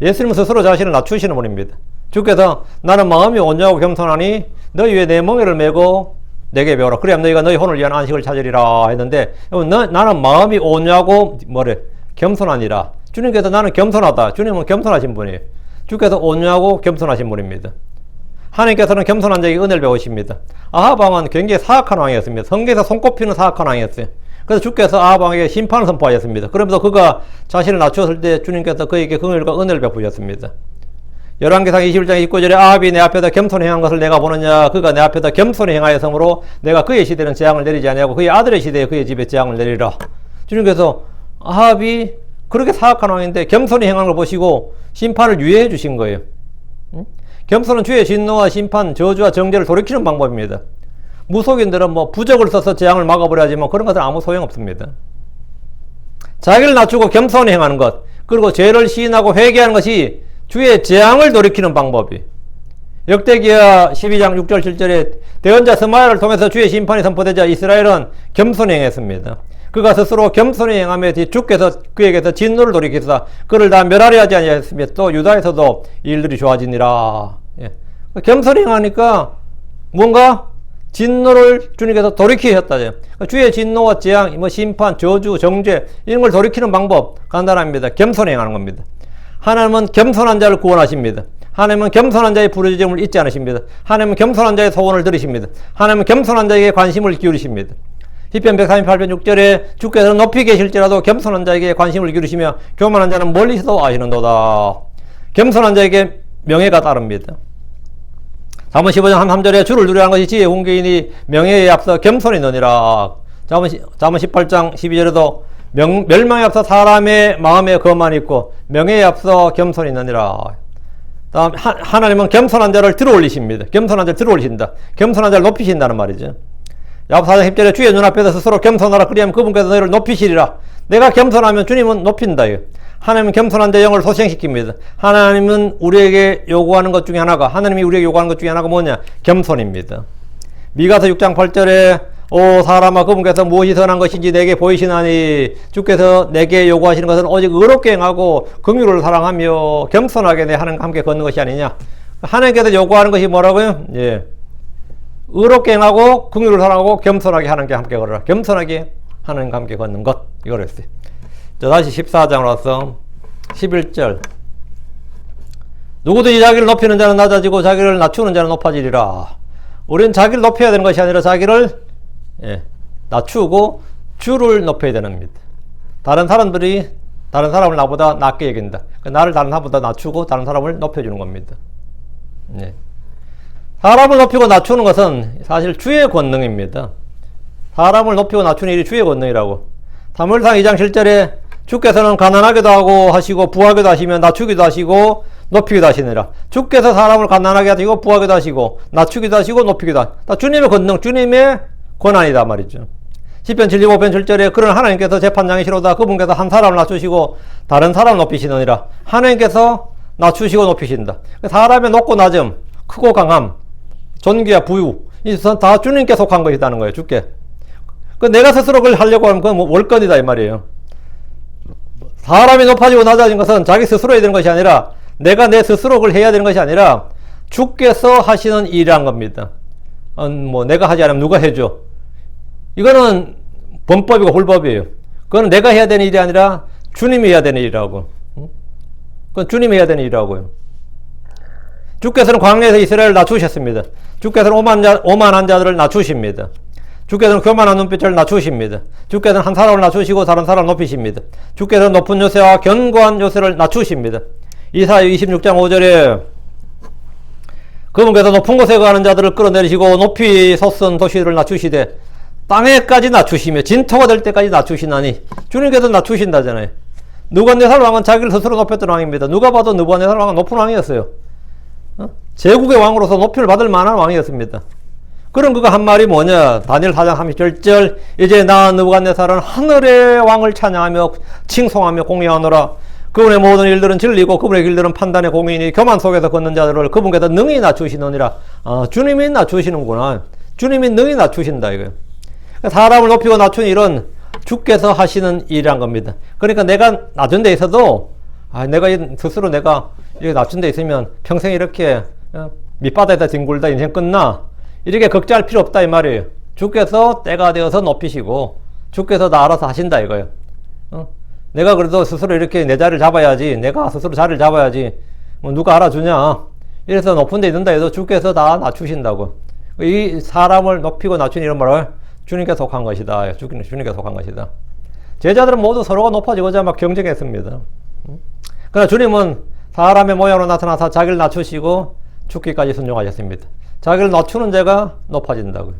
예수님은 스스로 자신을 낮추시는 분입니다. 주께서 나는 마음이 온유하고 겸손하니 너희 위에 내 멍에를 메고 내게 배워라. 그래야 너희가 너희 혼을 위한 안식을 찾으리라 했는데 나는 마음이 온유하고 겸손하니라. 주님께서 나는 겸손하다. 주님은 겸손하신 분이에요. 주께서 온유하고 겸손하신 분입니다. 하나님께서는 겸손한 자에게 은혜를 배우십니다. 아합 왕은 굉장히 사악한 왕이었습니다. 성경에서 손꼽히는 사악한 왕이었어요. 그래서 주께서 아합 왕에게 심판을 선포하였습니다. 그러면서 그가 자신을 낮추었을 때 주님께서 그에게 긍휼과 은혜를 베푸셨습니다. 열왕기상 21장 29절에 아합이 내 앞에다 겸손히 행한 것을 내가 보느냐. 그가 내 앞에다 겸손히 행하였으므로 내가 그의 시대는 재앙을 내리지 아니하고 그의 아들의 시대에 그의 집에 재앙을 내리라. 주님께서 아합이 그렇게 사악한 왕인데 겸손히 행한 걸 보시고 심판을 유예해 주신 거예요. 겸손은 주의 진노와 심판, 저주와 정죄를 돌이키는 방법입니다. 무속인들은 뭐 부적을 써서 재앙을 막아버려야지 뭐 그런 것은 아무 소용없습니다. 자기를 낮추고 겸손히 행하는 것, 그리고 죄를 시인하고 회개하는 것이 주의 재앙을 돌이키는 방법이. 역대기야 12장 6절 7절에 대언자 스마야를 통해서 주의 심판이 선포되자 이스라엘은 겸손히 행했습니다. 그가 스스로 겸손히 행하며 주께서 그에게서 진노를 돌이키사 그를 다 멸하려 하지 아니하였으며 또 유다에서도 일들이 좋아지니라. 예. 겸손히 행하니까 뭔가 진노를 주님께서 돌이키셨다. 주의 진노와 재앙, 심판, 저주, 정죄 이런 걸 돌이키는 방법 간단합니다. 겸손히 행하는 겁니다. 하나님은 겸손한 자를 구원하십니다. 하나님은 겸손한 자의 부르짖음을 잊지 않으십니다. 하나님은 겸손한 자의 소원을 들으십니다. 하나님은 겸손한 자에게 관심을 기울이십니다. 시편 138편 6절에 주께서는 높이 계실지라도 겸손한 자에게 관심을 기울이시며 교만한 자는 멀리서도 아시는도다. 겸손한 자에게 명예가 따릅니다. 잠언 15장 3절에 주를 두려워하는 것이 지혜의 훈계이니 명예에 앞서 겸손이 느니라. 잠언 18장 12절에도 멸망에 앞서 사람의 마음에 거만이 있고 명예에 앞서 겸손이 있느니라. 다음 하나님은 겸손한 자를 들어올리십니다. 겸손한 자를 들어올리신다. 겸손한 자를 높이신다는 말이죠. 야고보 4장 10절에 주의 눈앞에서 스스로 겸손하라. 그리하면 그분께서 너희를 높이시리라. 내가 겸손하면 주님은 높인다. 하나님은 겸손한 자의 영을 소생시킵니다. 하나님은 우리에게 요구하는 것 중에 하나가, 하나님이 우리에게 요구하는 것 중에 하나가 뭐냐? 겸손입니다. 미가서 6장 8절에 오 사람아 그분께서 무엇이 선한 것인지 내게 보이시나니 주께서 내게 요구하시는 것은 오직 의롭게 행하고 긍휼을 사랑하며 겸손하게 내 하나님과 함께 걷는 것이 아니냐. 하나님께서 요구하는 것이 뭐라고요? 예, 의롭게 행하고 긍휼을 사랑하고 겸손하게 하나님과 함께 걸어라. 겸손하게 하나님과 함께 걷는 것, 이걸 했어요. 자, 다시 14장으로 와서 11절 누구든지 자기를 높이는 자는 낮아지고 자기를 낮추는 자는 높아지리라. 우리는 자기를 높여야 되는 것이 아니라 자기를 낮추고 주를 높여야 되는 겁니다. 다른 사람을 나보다 낮게 여긴다. 나를 다른 사람보다 낮추고 다른 사람을 높여주는 겁니다. 사람을 높이고 낮추는 것은 사실 주의 권능입니다. 사람을 높이고 낮추는 일이 주의 권능이라고. 사무엘상 2장 7절에 주께서는 가난하게도 하고 하시고 부하게도 하시며 낮추기도 하시고 높이기도 하시느라. 주께서 사람을 가난하게 하시고 부하게도 하시고 낮추기도 하시고 높이기도 하시고 다 주님의 권능, 주님의 권한이다 말이죠. 시편 75편 7절에 그런 하나님께서 재판장이시로다. 그분께서 한 사람을 낮추시고 다른 사람을 높이시느니라. 하나님께서 낮추시고 높이신다. 사람의 높고 낮음, 크고 강함, 존귀와 부유 이 다 주님께 속한 것이라는 거예요. 주께. 내가 스스로 그걸 하려고 하면 그건 월권이다 이 말이에요. 사람이 높아지고 낮아진 것은 자기 스스로 해야 되는 것이 아니라 내가 내 스스로 그걸 해야 되는 것이 아니라 주께서 하시는 일이란 겁니다. 내가 하지 않으면 누가 해줘? 이거는 범법이고 불법이에요. 그건 내가 해야 되는 일이 아니라 주님이 해야 되는 일이라고. 그건 주님이 해야 되는 일이라고요. 주께서는 광야에서 이스라엘을 낮추셨습니다. 주께서는 오만한 자들을 낮추십니다. 주께서는 교만한 눈빛을 낮추십니다. 주께서는 한 사람을 낮추시고 다른 사람을 높이십니다. 주께서는 높은 요새와 견고한 요새를 낮추십니다. 이사야 26장 5절에 그분께서 높은 곳에 가는 자들을 끌어내리시고 높이 솟은 도시를 낮추시되 땅에까지 낮추시며 진토가 될 때까지 낮추시나니. 주님께서 낮추신다잖아요. 느부갓네살 왕은 자기를 스스로 높였던 왕입니다. 누가 봐도 느부갓네살 왕은 높은 왕이었어요. 제국의 왕으로서 높임을 받을 만한 왕이었습니다. 그런 그가 한 말이 뭐냐? 다니엘 4장 37절 이제 나 느부갓네살은 하늘의 왕을 찬양하며 칭송하며 공의하노라. 그분의 모든 일들은 진리고 그분의 길들은 판단의 공의니 교만 속에서 걷는 자들을 그분께서 능히 낮추시느니라. 주님이 낮추시는구나. 주님이 능히 낮추신다 이거예요. 사람을 높이고 낮추는 일은 주께서 하시는 일이란 겁니다. 그러니까 내가 낮은 데 있어도 내가 스스로 내가 이렇게 낮춘 데 있으면 평생 이렇게 밑바닥에다 뒹굴다 인생 끝나 이렇게 걱정할 필요 없다 이 말이에요. 주께서 때가 되어서 높이시고 주께서 다 알아서 하신다 이거예요. 내가 그래도 스스로 이렇게 내 자리를 잡아야지, 내가 스스로 자리를 잡아야지 뭐 누가 알아주냐 이래서 높은 데 있는다 해도 주께서 다 낮추신다고. 이 사람을 높이고 낮추는 이런 말을 주님께 속한 것이다. 주님께 속한 것이다. 제자들은 모두 서로가 높아지고자 막 경쟁했습니다. 그러나 주님은 사람의 모양으로 나타나서 자기를 낮추시고 죽기까지 순종하셨습니다. 자기를 낮추는 자가 높아진다고요.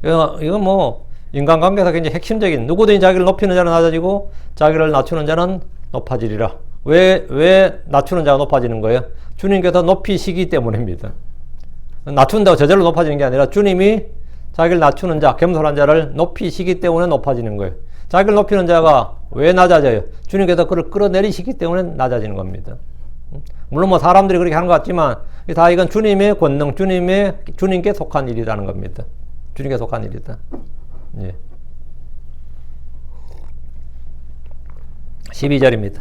이건 뭐 인간관계에서 굉장히 핵심적인, 누구든지 자기를 높이는 자는 낮아지고 자기를 낮추는 자는 높아지리라. 왜 낮추는 자가 높아지는 거예요? 주님께서 높이시기 때문입니다. 낮춘다고 저절로 높아지는 게 아니라 주님이 자기를 낮추는 자, 겸손한 자를 높이시기 때문에 높아지는 거예요. 자기를 높이는 자가 왜 낮아져요? 주님께서 그를 끌어내리시기 때문에 낮아지는 겁니다. 물론 뭐 사람들이 그렇게 하는 것 같지만 다 이건 주님의 권능, 주님께 속한 일이라는 겁니다. 주님께 속한 일이다. 예. 12절입니다.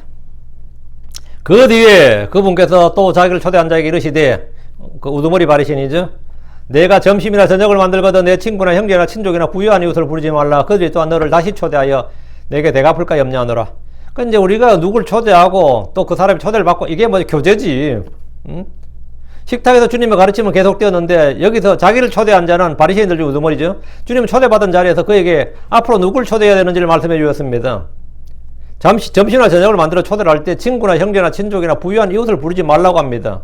그 뒤에 그분께서 또 자기를 초대한 자에게 이르시되, 그 우두머리 바리새인이죠. 내가 점심이나 저녁을 만들거든 내 친구나 형제나 친족이나 부유한 이웃을 부르지 말라. 그들이 또한 너를 다시 초대하여 내게 대갚을까 염려하노라. 그 이제 우리가 누굴 초대하고 또 그 사람이 초대를 받고 이게 뭐 교제지. 식탁에서 주님의 가르침은 계속되었는데 여기서 자기를 초대한 자는 바리새인들 중 우두머리죠. 주님은 초대받은 자리에서 그에게 앞으로 누굴 초대해야 되는지를 말씀해 주셨습니다. 점심이나 저녁을 만들어 초대를 할 때 친구나 형제나 친족이나 부유한 이웃을 부르지 말라고 합니다.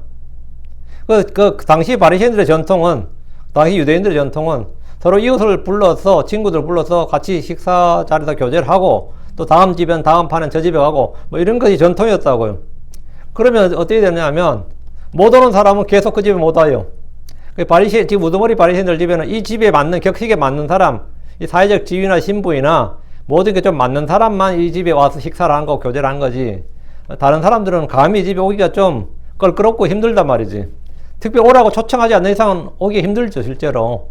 그 당시 바리새인들의 전통은, 당시 유대인들의 전통은 서로 이웃을 불러서, 친구들 불러서 같이 식사 자리에서 교제를 하고 또 다음 집엔 다음 판엔 저 집에 가고 뭐 이런 것이 전통이었다고요. 그러면 어떻게 되냐면 못 오는 사람은 계속 그 집에 못 와요. 지금 우두머리 바리새인들 집에는 이 집에 맞는, 격식에 맞는 사람, 이 사회적 지위나 신분이나 모든 게 좀 맞는 사람만 이 집에 와서 식사를 한 거, 교제를 한 거지. 다른 사람들은 감히 이 집에 오기가 좀 껄끄럽고 힘들단 말이지. 특별히 오라고 초청하지 않는 이상은 오기 힘들죠, 실제로.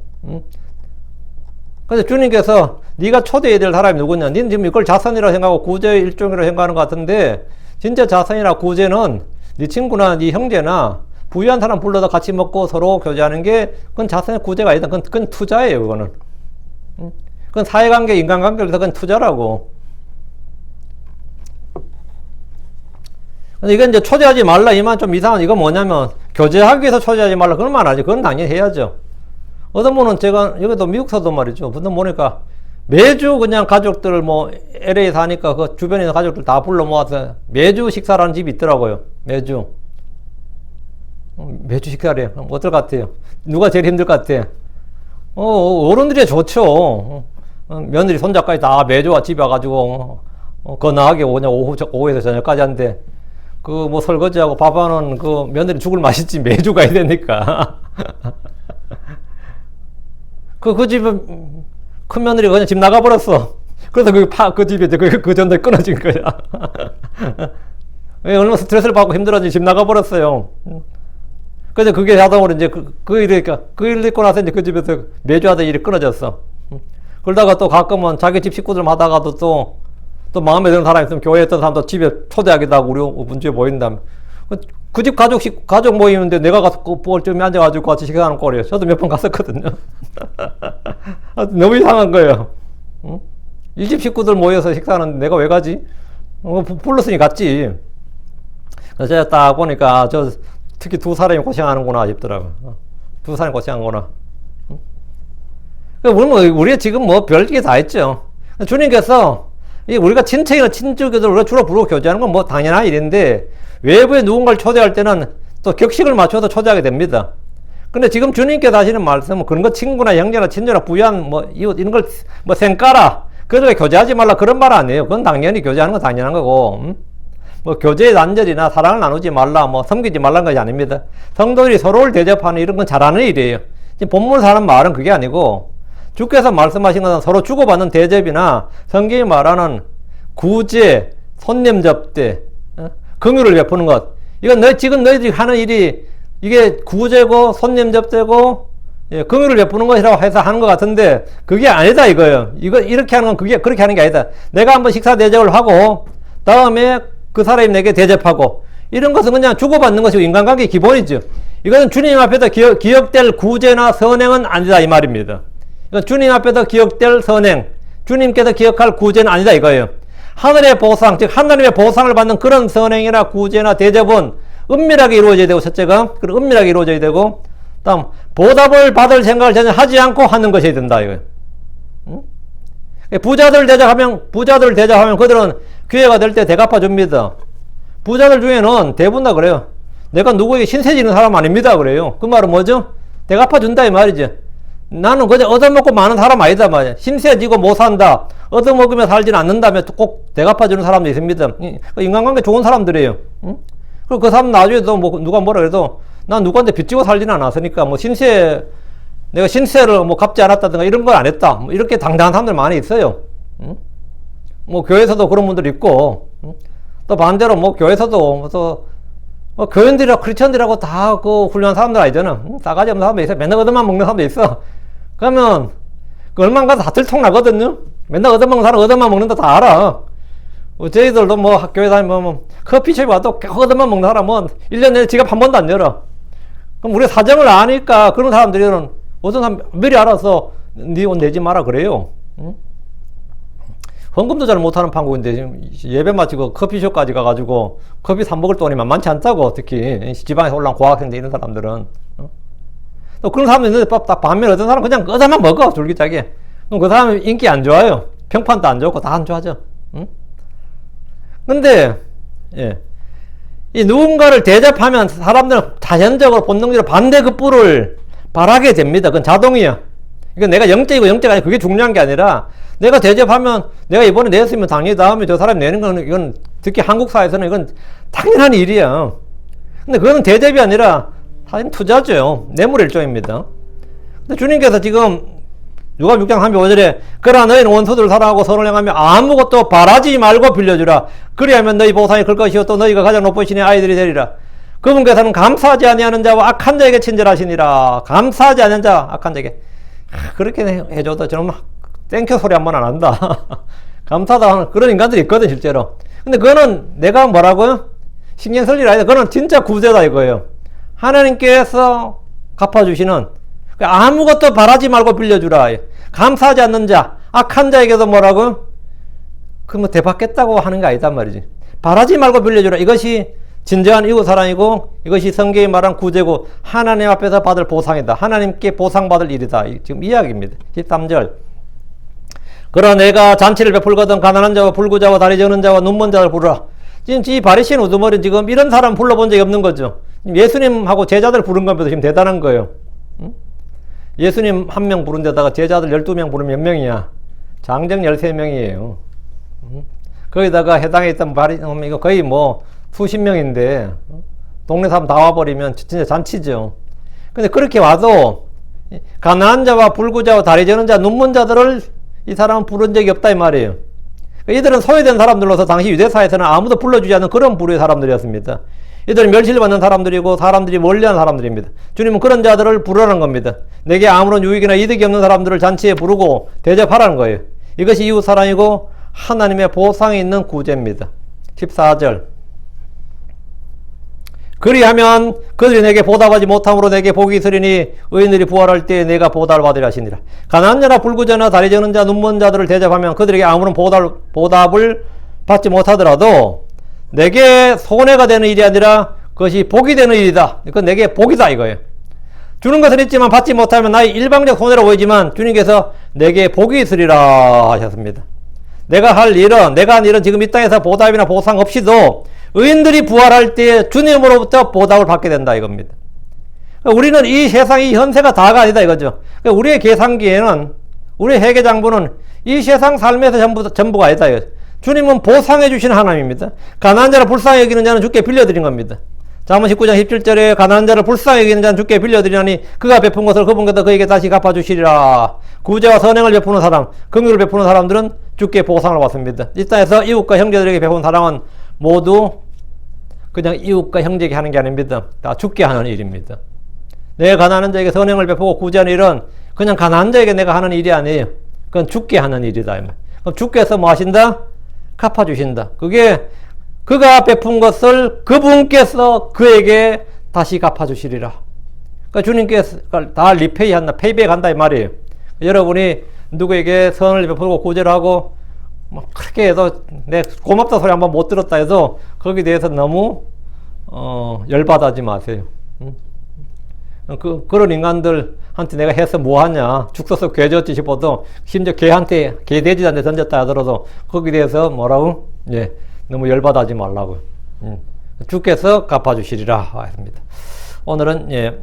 근데 주님께서 네가 초대해야 될 사람이 누구냐? 너는 지금 이걸 자선이라고 생각하고 구제의 일종이라고 생각하는 것 같은데, 진짜 자선이나 구제는 네 친구나 네 형제나 부유한 사람 불러서 같이 먹고 서로 교제하는 게 그건 자선의 구제가 아니다. 그건 투자예요, 그거는. 그건 사회관계, 인간관계에서 그건 투자라고. 근데 이건 이제 초대하지 말라, 이 말 좀 이상한, 이건 뭐냐면, 교제하기 위해서 초대하지 말라, 그런 말 아니지. 그건 당연히 해야죠. 어떤 분은 제가, 여기도 미국서도 말이죠. 어떤 보니까 매주 그냥 가족들 뭐, LA 사니까 그 주변에 있는 가족들 다 불러 모아서 매주 식사를 하는 집이 있더라고요. 매주. 매주 식사를 해요. 어떨 것 같아요? 누가 제일 힘들 것 같아? 어른들이 좋죠. 며느리, 손자까지 다 매주 집에 와가지고, 건강하게 그냥 오후에서 저녁까지 하는데, 그 뭐 설거지하고 밥하는 그 며느리 죽을 맛있지 매주 가야 되니까. 그 집에 큰 며느리가 그냥 집 나가버렸어. 그래서 그 집에 그 전달 끊어진 거야. 왜 얼마나 스트레스를 받고 힘들어지 집 나가버렸어요. 그래서 그게 자동으로 이제 그 일 있고 나서 이제 그 집에서 매주 하던 일이 끊어졌어. 그러다가 또 가끔은 자기 집 식구들 하다가도 또 마음에 드는 사람이 있으면 교회에 있던 사람도 집에 초대하기도 하고 우리 문주에 모인다면 그 집 가족 모이는데 내가 가서 뻘쭘히 앉아가지고 같이 식사하는 꼴이에요. 저도 몇 번 갔었거든요. 너무 이상한 거예요. 이 집 식구들 모여서 식사하는데 내가 왜 가지? 불렀으니 갔지. 그래서 제가 딱 보니까 특히 두 사람이 고생하는구나 싶더라고요. 두 사람이 고생하는구나. 우리가 지금 뭐 별게 다 했죠. 주님께서 우리가 친척이나 친족들 우리가 주로 부르고 교제하는 건 뭐 당연한 일인데 외부에 누군가를 초대할 때는 또 격식을 맞춰서 초대하게 됩니다. 근데 지금 주님께서 하시는 말씀은 그런 거 친구나 형제나 친족이나 부유한 뭐 이웃 이런 걸 뭐 생까라 그렇게 교제하지 말라 그런 말 아니에요. 그건 당연히 교제하는 건 당연한 거고. 뭐 교제의 단절이나 사랑을 나누지 말라, 뭐 섬기지 말라는 것이 아닙니다. 성도들이 서로를 대접하는 이런 건 잘하는 일이에요. 지금 본문에서 하는 말은 그게 아니고 주께서 말씀하신 것은 서로 주고받는 대접이나 성경이 말하는 구제, 손님 접대, 긍휼을 베푸는 것. 이건 지금 너희들이 하는 일이 이게 구제고 손님 접대고 긍휼을 베푸는 것이라고 해서 하는 것 같은데 그게 아니다 이거예요. 이렇게 하는 건 그렇게 하는 게 아니다. 내가 한번 식사 대접을 하고 다음에 그 사람이 내게 대접하고 이런 것은 그냥 주고받는 것이고 인간관계의 기본이죠. 이것은 주님 앞에서 기억될 구제나 선행은 아니다 이 말입니다. 이건 주님 앞에서 기억될 선행, 주님께서 기억할 구제는 아니다 이거예요. 하늘의 보상, 즉 하나님의 보상을 받는 그런 선행이나 구제나 대접은 은밀하게 이루어져야 되고, 첫째가 그런 은밀하게 이루어져야 되고, 다음 보답을 받을 생각을 전혀 하지 않고 하는 것이 된다 이거예요. 응? 부자들 대접하면 그들은 기회가 될 때 대갚아 줍니다. 부자들 중에는 대부분 다 그래요. 내가 누구에게 신세지는 사람 아닙니다 그래요. 그 말은 뭐죠? 대갚아 준다 이 말이죠. 나는 그저 얻어먹고 마는 사람 아니다 말이야. 신세지고 못 산다, 얻어먹으며 살지는 않는다면 꼭 대갚아주는 사람도 있습니다. 인간관계 좋은 사람들이에요. 응? 그리고 그 사람 나중에도 뭐 누가 뭐라 그래도 난 누구한테 빚지고 살지는 않았으니까 뭐 내가 신세를 뭐 갚지 않았다든가 이런 걸 안 했다, 뭐 이렇게 당당한 사람들 많이 있어요. 응? 뭐 교회에서도 그런 분들 있고, 응? 또 반대로 뭐 교회에서도 뭐 교인들이라고 크리스천들이라고 다 그 훌륭한 사람들 아니잖아. 응? 싸가지 없는 사람도 있어. 맨날 얻어만 먹는 사람도 있어. 그러면 그 얼마 가서 다 들통 나거든요. 맨날 얻어먹는 사람 얻어만 먹는다 다 알아. 저희들도 뭐 학교에 다니면 뭐 커피숍에 와도 얻어만 먹는 사람은 1년 내내 지갑 한 번도 안 열어. 그럼 우리 사정을 아니까 그런 사람들은 어떤 사람 미리 알아서 네 옷 내지 마라 그래요. 응? 헌금도 잘 못하는 판국인데 지금 예배 마치고 커피숍까지 가가지고 커피 사 먹을 돈이 만만치 않다고. 특히 지방에서 올라온 고학생들 이런 사람들은. 또 그런 사람도 있는데 딱 반면 어떤 사람은 그냥 얻어만 먹어 줄기차게. 그럼 그 사람은 인기 안 좋아요. 평판도 안 좋고 다 안 좋아져. 응? 근데 이 누군가를 대접하면 사람들은 자연적으로 본능적으로 반대급부를 바라게 됩니다. 그건 자동이야. 이건 내가 영적이고 영적이 아니고 그게 중요한 게 아니라 내가 대접하면 내가 이번에 냈으면 당연히 다음에 저 사람이 내는 거는 이건 특히 한국 사회에서는 이건 당연한 일이야. 근데 그거는 대접이 아니라 사실 투자죠. 뇌물 일종입니다. 근데 주님께서 지금 누가 6장 35절에 그러나 너희는 원수들을 사랑하고 선을 행하며 아무것도 바라지 말고 빌려주라. 그리하면 너희 보상이 클 것이요 또 너희가 가장 높으신 아이들이 되리라. 그분께서는 감사하지 아니하는 자와 악한 자에게 친절하시니라. 감사하지 않는 자 악한 자에게. 그렇게 해줘도 저는 땡큐 소리 한 번 안 한다. 감사다 하는 그런 인간들이 있거든 실제로. 근데 그거는 내가 뭐라고요? 신경 쓸 일 아니다. 그거는 진짜 구제다 이거예요. 하나님께서 갚아주시는, 아무것도 바라지 말고 빌려주라. 감사하지 않는 자, 악한 자에게도 뭐라고? 그 뭐 대받겠다고 하는 게 아니다 말이지. 바라지 말고 빌려주라. 이것이 진정한 이웃사랑이고 이것이 성경이 말한 구제고 하나님 앞에서 받을 보상이다. 하나님께 보상받을 일이다. 지금 이야기입니다. 13절. 그러나 내가 잔치를 베풀거든 가난한 자와 불구자와 다리 저는 자와 눈먼 자를 부르라. 지금 이 바리새인 우두머리는 지금 이런 사람 불러본 적이 없는 거죠. 예수님하고 제자들 부른 것보다 지금 대단한 거예요. 응? 예수님 한 명 부른 데다가 제자들 12명 부르면 몇 명이야? 장정 13명이에요. 응? 거기다가 해당에 있던 이거 거의 뭐 수십 명인데 동네 사람 다 와버리면 진짜 잔치죠. 근데 그렇게 와도 가난한 자와 불구자와 다리 저는 자 눈먼 자들을 이 사람은 부른 적이 없다 이 말이에요. 이들은 소외된 사람들로서 당시 유대사에서는 아무도 불러주지 않는 그런 부류의 사람들이었습니다. 이들은 멸시를 받는 사람들이고 사람들이 멀리하는 사람들입니다. 주님은 그런 자들을 부르라는 겁니다. 내게 아무런 유익이나 이득이 없는 사람들을 잔치에 부르고 대접하라는 거예요. 이것이 이웃사랑이고 하나님의 보상이 있는 구제입니다. 14절. 그리하면 그들이 내게 보답하지 못함으로 내게 복이 있으리니 의인들이 부활할 때 내가 보답을 받으려 하시니라. 가난한 자나 불구자나 다리 저는 자 눈먼 자들을 대접하면 그들에게 아무런 보답을 받지 못하더라도 내게 손해가 되는 일이 아니라 그것이 복이 되는 일이다. 그건 내게 복이다 이거예요. 주는 것은 있지만 받지 못하면 나의 일방적 손해로 보이지만 주님께서 내게 복이 있으리라 하셨습니다. 내가 한 일은 지금 이 땅에서 보답이나 보상 없이도 의인들이 부활할 때 주님으로부터 보답을 받게 된다 이겁니다. 우리는 이 세상 이 현세가 다가 아니다 이거죠. 우리의 계산기에는 우리의 회계장부는 이 세상 삶에서 전부가 아니다. 주님은 보상해 주시는 하나님입니다. 가난한 자를 불쌍히 여기는 자는 주께 빌려드린 겁니다. 잠언 19장 17절에 가난한 자를 불쌍히 여기는 자는 주께 빌려드리나니 그가 베푼 것을 그분께서 그에게 다시 갚아주시리라. 구제와 선행을 베푸는 사람, 긍휼을 베푸는 사람들은 주께 보상을 받습니다. 이 땅에서 이웃과 형제들에게 베푼 사랑은 모두 그냥 이웃과 형제에게 하는 게 아닙니다. 다 주께 하는 일입니다. 내가 가난한 자에게 선행을 베푸고 구제하는 일은 그냥 가난한 자에게 내가 하는 일이 아니에요. 그건 주께 하는 일이다. 그럼 주께서 뭐 하신다? 갚아주신다. 그게 그가 베푼 것을 그분께서 그에게 다시 갚아주시리라. 그러니까 주님께서 다 리페이 한다, 페이백 한다 이 말이에요. 여러분이 누구에게 선을 베풀고 구제를 하고 뭐 그렇게 해서 내 고맙다 소리 한번 못 들었다 해서 거기에 대해서 너무 열받아하지 마세요. 그런 인간들한테 내가 해서 뭐하냐, 죽 써서 괴졌지 싶어도, 심지어 개한테, 개돼지한테 던졌다 하더라도 거기에 대해서 뭐라고? 예, 너무 열받아하지 말라고. 주께서 갚아주시리라 했습니다. 오늘은 예,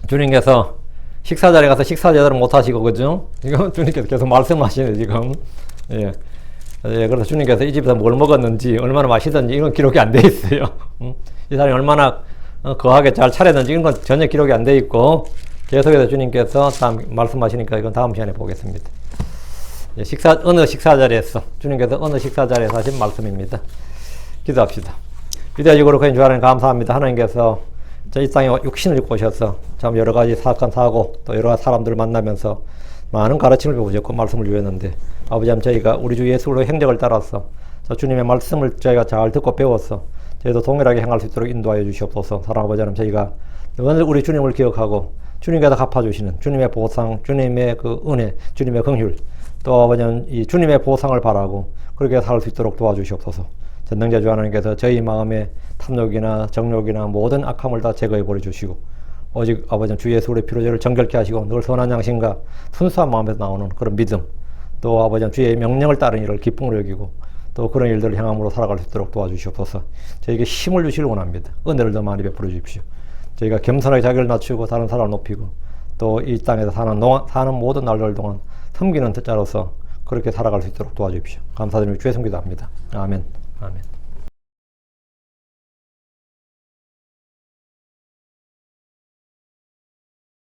주님께서 식사 자리에 가서 식사 제대로 못 하시고, 그죠? 지금 주님께서 계속 말씀하시네, 지금. 예. 예, 그래서 주님께서 이 집에서 뭘 먹었는지, 얼마나 맛있었는지, 이건 기록이 안 돼 있어요. 이 사람이 얼마나 거하게 잘 차렸는지, 이런 건 전혀 기록이 안 돼 있고, 계속해서 주님께서 다음 말씀하시니까 이건 다음 시간에 보겠습니다. 예, 어느 식사 자리에서, 주님께서 어느 식사 자리에서 하신 말씀입니다. 기도합시다. 위대하시고 거룩하신 주 하나님 감사합니다. 하나님께서 이 땅에 육신을 입고 오셔서 참 여러 가지 사건, 사고, 또 여러 가지 사람들을 만나면서 많은 가르침을 배우셨고 말씀을 주셨는데, 아버지 하나님 저희가 우리 주 예수 그리스도의 행적을 따라서 주님의 말씀을 저희가 잘 듣고 배워서 저희도 동일하게 행할 수 있도록 인도하여 주시옵소서. 사랑하는 아버지 하나님 저희가 늘 우리 주님을 기억하고 주님께서 갚아주시는 주님의 보상, 주님의 그 은혜, 주님의 긍휼, 또 아버지 하나님 이 주님의 보상을 바라고 그렇게 살 수 있도록 도와주시옵소서. 전능자 주 하나님께서 저희 마음의 탐욕이나 정욕이나 모든 악함을 다 제거해 버려 주시고, 오직 아버지 주 예수 그리스도의 피로 저를 정결케 하시고 늘 선한 양심과 순수한 마음에서 나오는 그런 믿음, 또 아버지 주의 명령을 따르는 일을 기쁨으로 여기고 또 그런 일들을 향함으로 살아갈 수 있도록 도와주시옵소서. 저에게 힘을 주시길 원합니다. 은혜를 더 많이 베풀어 주십시오. 저희가 겸손하게 자기를 낮추고 다른 사람을 높이고 또 이 땅에서 사는 모든 날들 동안 섬기는 자로서 그렇게 살아갈 수 있도록 도와주십시오. 감사드리며 주의 성기도 합니다. 아멘. 아멘.